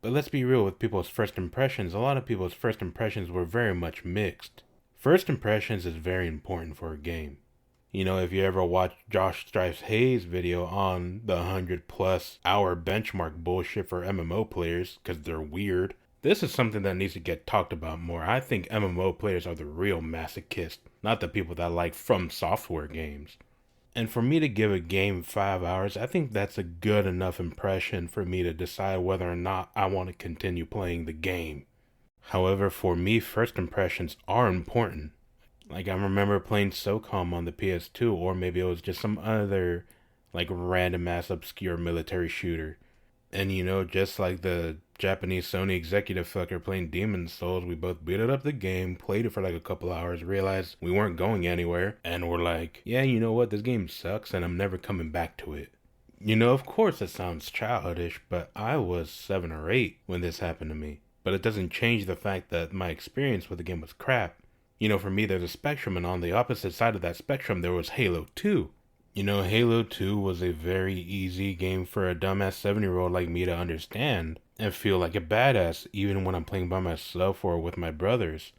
But let's be real with people's first impressions. A lot of people's first impressions were very much mixed. First impressions is very important for a game. You know, if you ever watch Josh Strife's Hayes video on the 100+ hour benchmark bullshit for MMO players, because they're weird, this is something that needs to get talked about more. I think MMO players are the real masochists, not the people that like From Software games. And for me to give a game 5 hours, I think that's a good enough impression for me to decide whether or not I want to continue playing the game. However, for me, first impressions are important. Like, I remember playing SOCOM on the PS2, or maybe it was just some other, like, random-ass obscure military shooter. And, you know, just like the Japanese Sony executive fucker playing Demon's Souls, we both booted up the game, played it for like a couple hours, realized we weren't going anywhere, and we're like, yeah, you know what, this game sucks, and I'm never coming back to it. You know, of course it sounds childish, but I was 7 or 8 when this happened to me. But it doesn't change the fact that my experience with the game was crap. You know, for me, there's a spectrum, and on the opposite side of that spectrum, there was Halo 2. You know, Halo 2 was a very easy game for a dumbass 7-year-old like me to understand and feel like a badass, even when I'm playing by myself or with my brothers.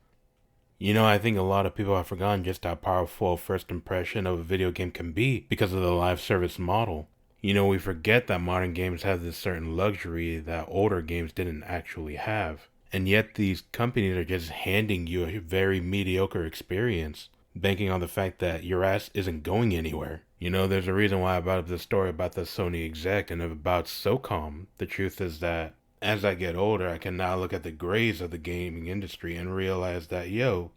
You know, I think a lot of people have forgotten just how powerful a first impression of a video game can be because of the live service model. You know, we forget that modern games have this certain luxury that older games didn't actually have. And yet these companies are just handing you a very mediocre experience, banking on the fact that your ass isn't going anywhere. You know, there's a reason why I brought up the story about the Sony exec and about SOCOM. The truth is that as I get older, I can now look at the grays of the gaming industry and realize that,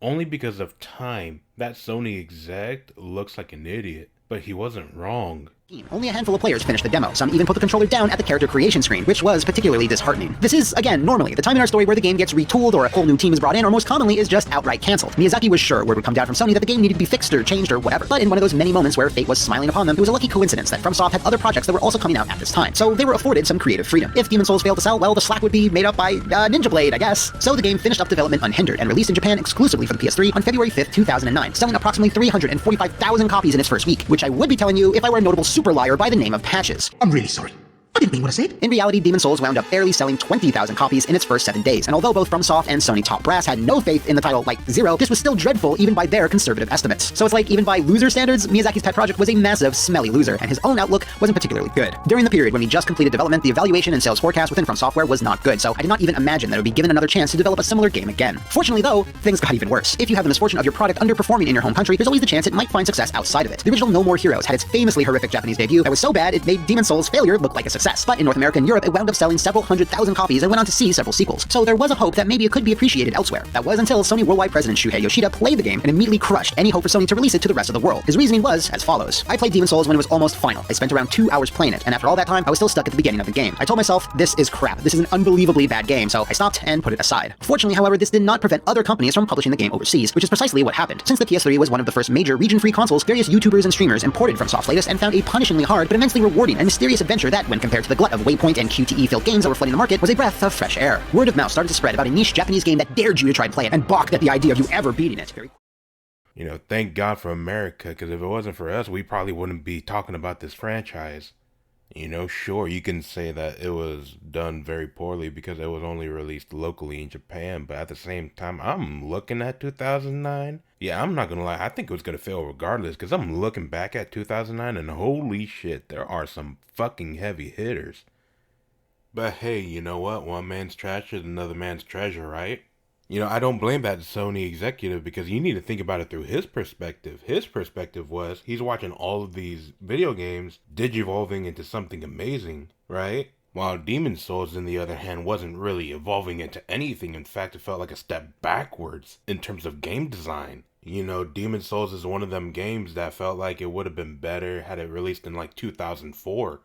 only because of time, that Sony exec looks like an idiot. But he wasn't wrong. Only a handful of players finished the demo. Some even put the controller down at the character creation screen, which was particularly disheartening. This is, again, normally the time in our story where the game gets retooled or a whole new team is brought in, or most commonly is just outright cancelled. Miyazaki was sure word would come down from Sony that the game needed to be fixed or changed or whatever. But in one of those many moments where fate was smiling upon them, it was a lucky coincidence that FromSoft had other projects that were also coming out at this time. So they were afforded some creative freedom. If Demon's Souls failed to sell, well, the slack would be made up by Ninja Blade, I guess. So the game finished up development unhindered and released in Japan exclusively for the PS3 on February 5th, 2009, selling approximately 345,000 copies in its first week, which I would be telling you if I were a notable super liar by the name of patches. I'm really sorry. I didn't mean what I said. In reality, Demon's Souls wound up barely selling 20,000 copies in its first 7 days, and although both FromSoft and Sony top brass had no faith in the title like zero, this was still dreadful even by their conservative estimates. So it's like, even by loser standards, Miyazaki's pet project was a massive, smelly loser, and his own outlook wasn't particularly good. During the period when we just completed development, the evaluation and sales forecast within From Software was not good, so I did not even imagine that it would be given another chance to develop a similar game again. Fortunately though, things got even worse. If you have the misfortune of your product underperforming in your home country, there's always the chance it might find success outside of it. The original No More Heroes had its famously horrific Japanese debut that was so bad it made Demon's Souls' failure look like a success, but in North America and Europe, it wound up selling several 100,000 copies and went on to see several sequels. So there was a hope that maybe it could be appreciated elsewhere. That was until Sony Worldwide President Shuhei Yoshida played the game and immediately crushed any hope for Sony to release it to the rest of the world. His reasoning was as follows. I played Demon's Souls when it was almost final. I spent around 2 hours playing it, and after all that time, I was still stuck at the beginning of the game. I told myself, this is crap. This is an unbelievably bad game, so I stopped and put it aside. Fortunately, however, this did not prevent other companies from publishing the game overseas, which is precisely what happened. Since the PS3 was one of the first major region-free consoles, various YouTubers and streamers imported from Soft's latest and found a punishingly hard but immensely rewarding and mysterious adventure that, when compared to the glut of Waypoint and QTE-filled games that were flooding the market, was a breath of fresh air. Word of mouth started to spread about a niche Japanese game that dared you to try and play it and balked at the idea of you ever beating it. You know, thank God for America, because if it wasn't for us, we probably wouldn't be talking about this franchise. You know, sure, you can say that it was done very poorly because it was only released locally in Japan, but at the same time, I'm looking at 2009. Yeah, I'm not gonna lie, I think it was gonna fail regardless, because I'm looking back at 2009 and holy shit, there are some fucking heavy hitters. But hey, you know what? One man's trash is another man's treasure, right? You know, I don't blame that Sony executive because you need to think about it through his perspective. His perspective was he's watching all of these video games digivolving into something amazing, right? While Demon's Souls, on the other hand, wasn't really evolving into anything. In fact, it felt like a step backwards in terms of game design. You know, Demon's Souls is one of them games that felt like it would have been better had it released in like 2004.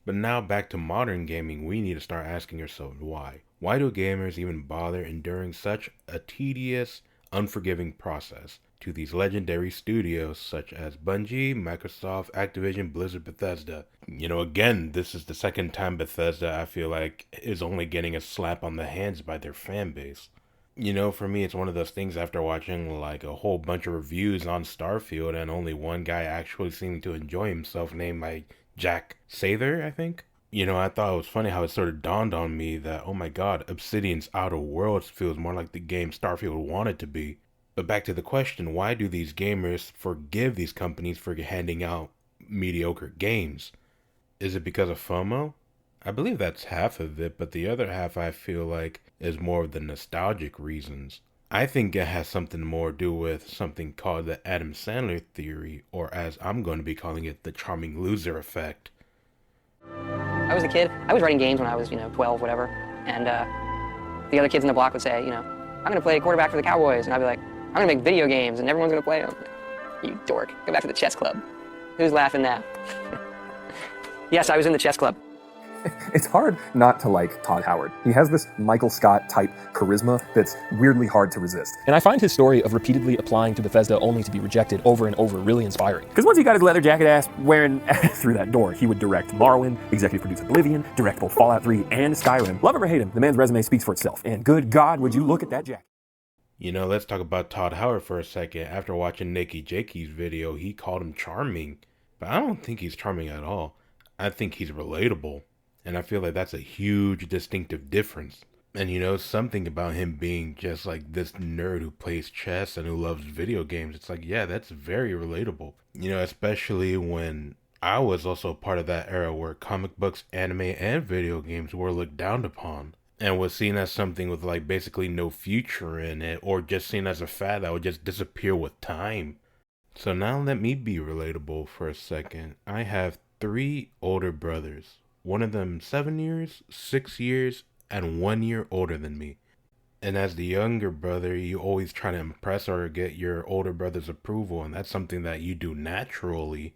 But now back to modern gaming, we need to start asking ourselves why. Why do gamers even bother enduring such a tedious, unforgiving process to these legendary studios such as Bungie, Microsoft, Activision, Blizzard, Bethesda? You know, again, this is the second time Bethesda, I feel like, is only getting a slap on the hands by their fan base. You know, for me, it's one of those things after watching like a whole bunch of reviews on Starfield and only one guy actually seeming to enjoy himself named like Jack Sather, I think. You know, I thought it was funny how it sort of dawned on me that, oh my god, Obsidian's Outer Worlds feels more like the game Starfield wanted to be. But back to the question, why do these gamers forgive these companies for handing out mediocre games? Is it because of FOMO? I believe that's half of it, but the other half I feel like is more of the nostalgic reasons. I think it has something more to do with something called the Adam Sandler theory, or as I'm going to be calling it, the charming loser effect. I was a kid. I was writing games when I was, 12, whatever. And the other kids in the block would say, I'm going to play quarterback for the Cowboys. And I'd be like, I'm going to make video games and everyone's going to play them. You dork. Go back to the chess club. Who's laughing now? Yes, I was in the chess club. It's hard not to like Todd Howard. He has this Michael Scott type charisma that's weirdly hard to resist. And I find his story of repeatedly applying to Bethesda only to be rejected over and over really inspiring. Because once he got his leather jacket ass wearing through that door, he would direct Morrowind, executive produce Oblivion, direct both Fallout 3 and Skyrim. Love him or hate him, the man's resume speaks for itself. And good God, would you look at that jacket. You know, let's talk about Todd Howard for a second. After watching Nikki Jakey's video, he called him charming. But I don't think he's charming at all. I think he's relatable. And I feel like that's a huge distinctive difference. And you know, something about him being just like this nerd who plays chess and who loves video games. It's like, yeah, that's very relatable. You know, especially when I was also part of that era where comic books, anime, and video games were looked down upon. And was seen as something with like basically no future in it, or just seen as a fad that would just disappear with time. So now let me be relatable for a second. I have 3 older brothers. One of them 7 years, 6 years, and 1 year older than me. And as the younger brother, you always try to impress or get your older brother's approval, and that's something that you do naturally.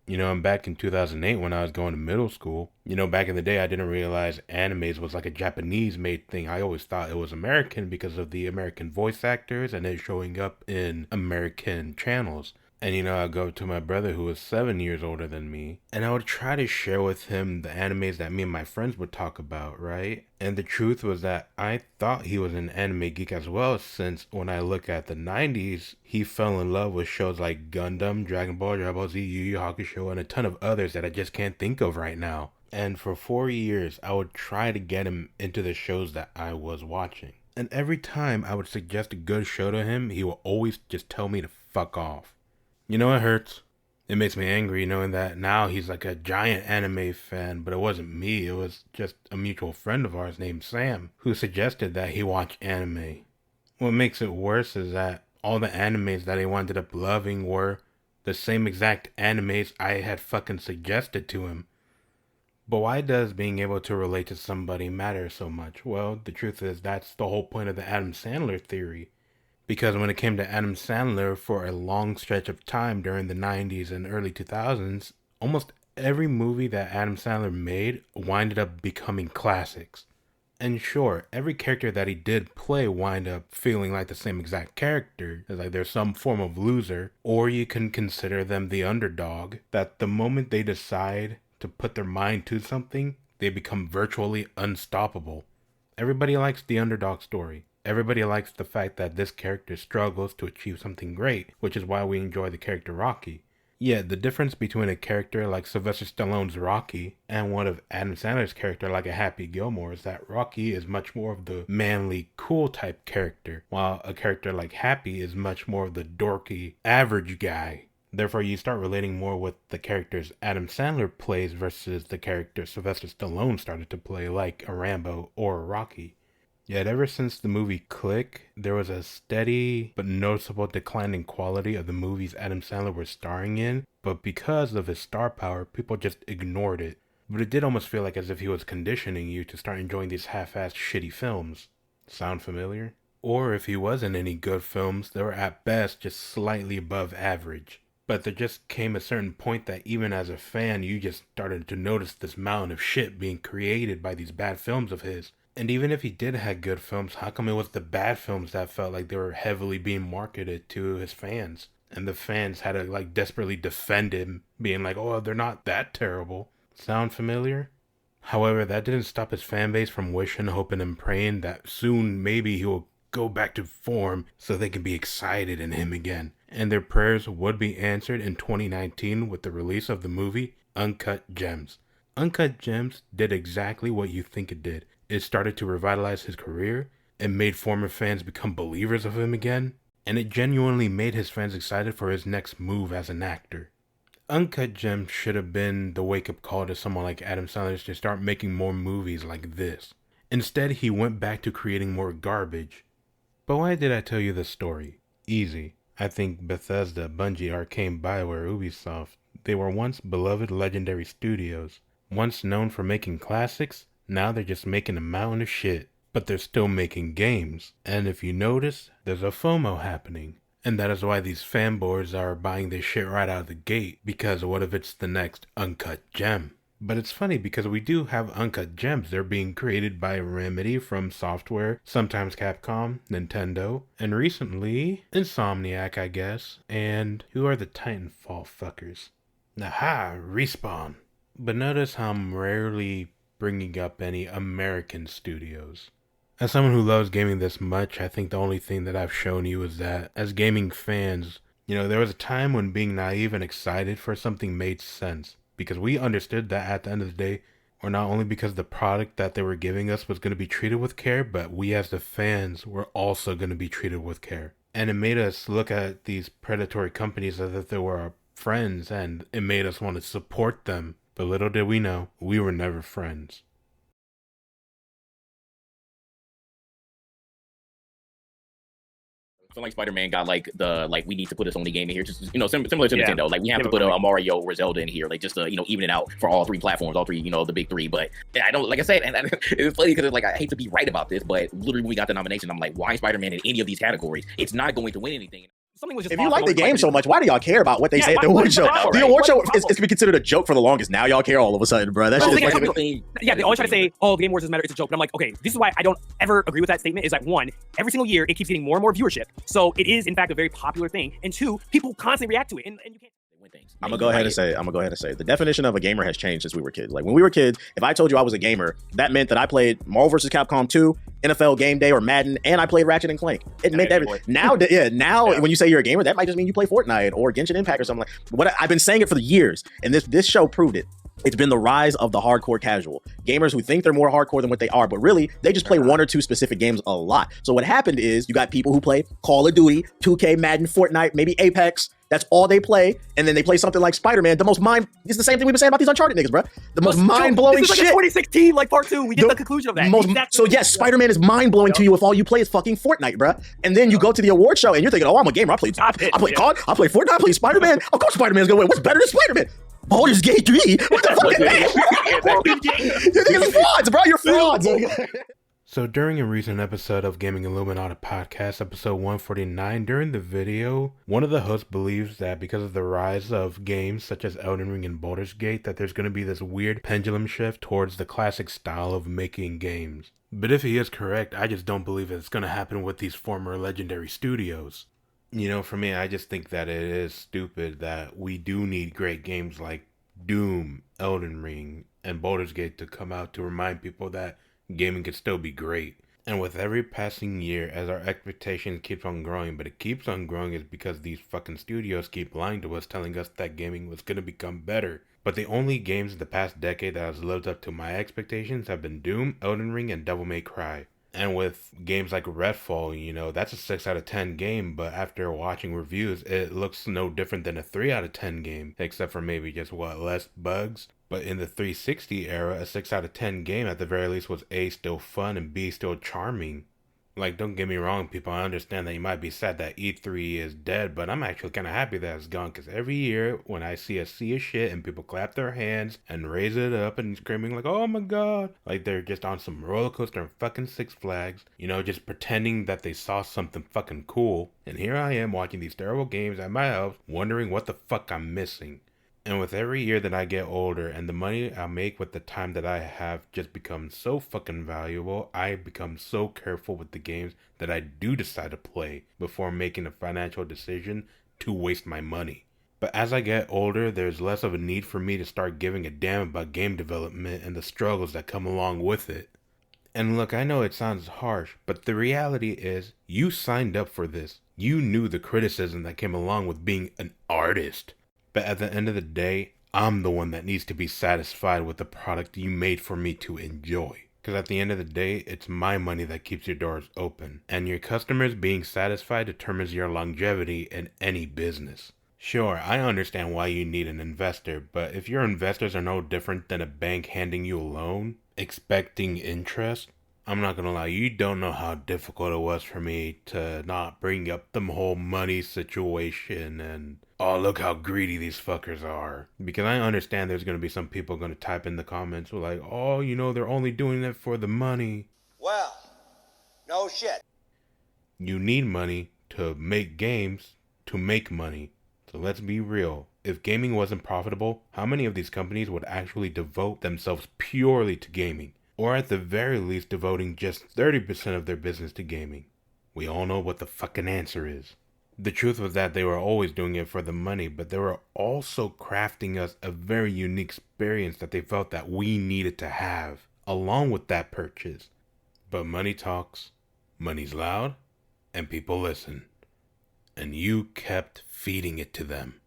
And back in 2008 when I was going to middle school, back in the day I didn't realize animes was like a Japanese made thing. I always thought it was American because of the American voice actors and it showing up in American channels. And I go to my brother who was 7 years older than me, and I would try to share with him the animes that me and my friends would talk about, right? And the truth was that I thought he was an anime geek as well, since when I look at the 90s, he fell in love with shows like Gundam, Dragon Ball Z, Yu Yu Hakusho, and a ton of others that I just can't think of right now. And for 4 years, I would try to get him into the shows that I was watching. And every time I would suggest a good show to him, he will always just tell me to fuck off. It hurts. It makes me angry knowing that now he's like a giant anime fan, but it wasn't me. It was just a mutual friend of ours named Sam who suggested that he watch anime. What makes it worse is that all the animes that he wound up loving were the same exact animes I had fucking suggested to him. But why does being able to relate to somebody matter so much? Well, the truth is that's the whole point of the Adam Sandler theory. Because when it came to Adam Sandler for a long stretch of time during the 90s and early 2000s, almost every movie that Adam Sandler made winded up becoming classics. And sure, every character that he did play wind up feeling like the same exact character, like they're some form of loser, or you can consider them the underdog, that the moment they decide to put their mind to something, they become virtually unstoppable. Everybody likes the underdog story. Everybody likes the fact that this character struggles to achieve something great, which is why we enjoy the character Rocky. Yet, the difference between a character like Sylvester Stallone's Rocky and one of Adam Sandler's character like a Happy Gilmore is that Rocky is much more of the manly, cool type character, while a character like Happy is much more of the dorky, average guy. Therefore, you start relating more with the characters Adam Sandler plays versus the character Sylvester Stallone started to play, like a Rambo or a Rocky. Yet ever since the movie Click, there was a steady but noticeable decline in quality of the movies Adam Sandler was starring in, but because of his star power, people just ignored it. But it did almost feel like as if he was conditioning you to start enjoying these half-assed shitty films. Sound familiar? Or if he was in any good films, they were at best just slightly above average. But there just came a certain point that even as a fan, you just started to notice this mountain of shit being created by these bad films of his. And even if he did have good films, how come it was the bad films that felt like they were heavily being marketed to his fans? And the fans had to desperately defend him, being like, oh, they're not that terrible. Sound familiar? However, that didn't stop his fan base from wishing, hoping, and praying that soon maybe he will go back to form so they can be excited in him again. And their prayers would be answered in 2019 with the release of the movie Uncut Gems. Uncut Gems did exactly what you think it did. It started to revitalize his career, it made former fans become believers of him again, and it genuinely made his fans excited for his next move as an actor. Uncut Gems should have been the wake-up call to someone like Adam Sandler to start making more movies like this. Instead, he went back to creating more garbage. But why did I tell you this story? Easy. I think Bethesda, Bungie, Arcane, BioWare, Ubisoft, they were once beloved legendary studios. Once known for making classics, now they're just making a mountain of shit. But they're still making games. And if you notice, there's a FOMO happening. And that is why these fanboys are buying this shit right out of the gate. Because what if it's the next Uncut Gem? But it's funny because we do have Uncut Gems. They're being created by Remedy from Software, sometimes Capcom, Nintendo, and recently Insomniac, I guess. And who are the Titanfall fuckers? Aha, Respawn. But notice how I'm rarely bringing up any American studios. As someone who loves gaming this much, I think the only thing that I've shown you is that as gaming fans, there was a time when being naive and excited for something made sense. Because we understood that at the end of the day, or not only because the product that they were giving us was going to be treated with care, but we as the fans were also going to be treated with care. And it made us look at these predatory companies as if they were our friends, and it made us want to support them. But little did we know, we were never friends. So like Spider-Man got we need to put its only game in here, just similar to Nintendo. Like we have to put a Mario or Zelda in here, just to even it out for all three platforms, all three the big three. But I don't, like I said, and it's funny because I hate to be right about this, but literally when we got the nomination, I'm like, why Spider-Man in any of these categories? It's not going to win anything. something was just If you off like the and game so much, why do y'all care about what they say at the why- award show? why- The award show is to be considered a joke for the longest. Now y'all care all of a sudden, bro. That Well, shit the is thing is, fucking. yeah, they always try to say, "Oh, the Game Awards doesn't matter; it's a joke." But I'm like, okay, this is why I don't ever agree with that statement. Is like, one, every single year it keeps getting more and more viewership, so it is in fact a very popular thing. And two, people constantly react to it, and you can't. I'm gonna go ahead and say the definition of a gamer has changed since we were kids. Like when we were kids, if I told you I was a gamer, that meant that I played Marvel vs. Capcom 2, NFL Game Day or Madden, and I played Ratchet and Clank. It meant that now when you say you're a gamer, that might just mean you play Fortnite or Genshin Impact or something like. What I've been saying it for the years, and this show proved it. It's been the rise of the hardcore casual. Gamers who think they're more hardcore than what they are, but really, they just play one or two specific games a lot. So what happened is you got people who play Call of Duty, 2K, Madden, Fortnite, maybe Apex. That's all they play. And then they play something like Spider-Man. It's the same thing we've been saying about these Uncharted niggas, bro. The most mind-blowing This is like shit. a 2016, like part 2. We get the conclusion of that. So yes, Spider-Man is mind-blowing to you if all you play is fucking Fortnite, bro. And then you go to the award show and you're thinking, oh, I'm a gamer. I play COD, I play Fortnite, I play Spider-Man. Of course Spider-Man's gonna win. What's better than Spider-Man? Baldur's Gate 3. What the fuck is that? You niggas frauds, bro. You're frauds. So during a recent episode of Gaming Illuminati Podcast, episode 149, during the video, one of the hosts believes that because of the rise of games such as Elden Ring and Baldur's Gate, that there's going to be this weird pendulum shift towards the classic style of making games. But if he is correct, I just don't believe it's going to happen with these former legendary studios. You know, for me, I just think that it is stupid that we do need great games like Doom, Elden Ring, and Baldur's Gate to come out to remind people that gaming can still be great. And with every passing year, as our expectations keep on growing, but it keeps on growing is because these fucking studios keep lying to us, telling us that gaming was going to become better. But the only games in the past decade that has lived up to my expectations have been Doom, Elden Ring, and Devil May Cry. And with games like Redfall, you know, that's a 6 out of 10 game, but after watching reviews, it looks no different than a 3 out of 10 game, except for maybe just, less bugs. But in the 360 era, a 6 out of 10 game at the very least was A, still fun, and B, still charming. Like, don't get me wrong, people, I understand that you might be sad that E3 is dead, but I'm actually kind of happy that it's gone, because every year when I see a sea of shit and people clap their hands and raise it up and screaming like, oh my god, like they're just on some roller coaster and fucking Six Flags, you know, just pretending that they saw something fucking cool, and here I am watching these terrible games at my house, wondering what the fuck I'm missing. And with every year that I get older and the money I make with the time that I have just becomes so fucking valuable, I become so careful with the games that I do decide to play before making a financial decision to waste my money. But as I get older, there's less of a need for me to start giving a damn about game development and the struggles that come along with it. And look, I know it sounds harsh, but the reality is, you signed up for this. You knew the criticism that came along with being an artist. But at the end of the day, I'm the one that needs to be satisfied with the product you made for me to enjoy. Because at the end of the day, it's my money that keeps your doors open. And your customers being satisfied determines your longevity in any business. Sure, I understand why you need an investor, but if your investors are no different than a bank handing you a loan, expecting interest, I'm not gonna lie, you don't know how difficult it was for me to not bring up the whole money situation and, oh, look how greedy these fuckers are. Because I understand there's gonna be some people gonna type in the comments who are like, oh, you know, they're only doing it for the money. Well, no shit. You need money to make games to make money. So let's be real. If gaming wasn't profitable, how many of these companies would actually devote themselves purely to gaming? Or at the very least devoting just 30% of their business to gaming? We all know what the fucking answer is. The truth was that they were always doing it for the money, but they were also crafting us a very unique experience that they felt that we needed to have, along with that purchase. But money talks, money's loud, and people listen. And you kept feeding it to them.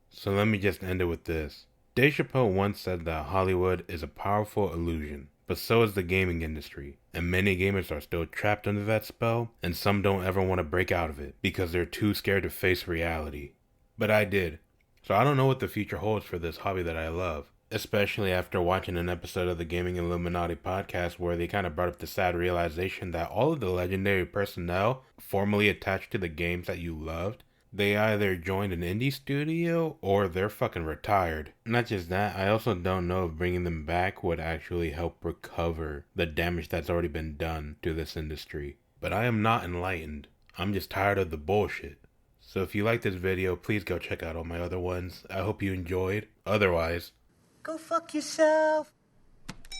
So let me just end it with this. Dave Chappelle once said that Hollywood is a powerful illusion, but so is the gaming industry, and many gamers are still trapped under that spell, and some don't ever want to break out of it, because they're too scared to face reality. But I did, so I don't know what the future holds for this hobby that I love, especially after watching an episode of the Gaming Illuminati podcast where they kind of brought up the sad realization that all of the legendary personnel formerly attached to the games that you loved, they either joined an indie studio or they're fucking retired. Not just that, I also don't know if bringing them back would actually help recover the damage that's already been done to this industry. But I am not enlightened. I'm just tired of the bullshit. So if you like this video, please go check out all my other ones. I hope you enjoyed. Otherwise, Go fuck yourself.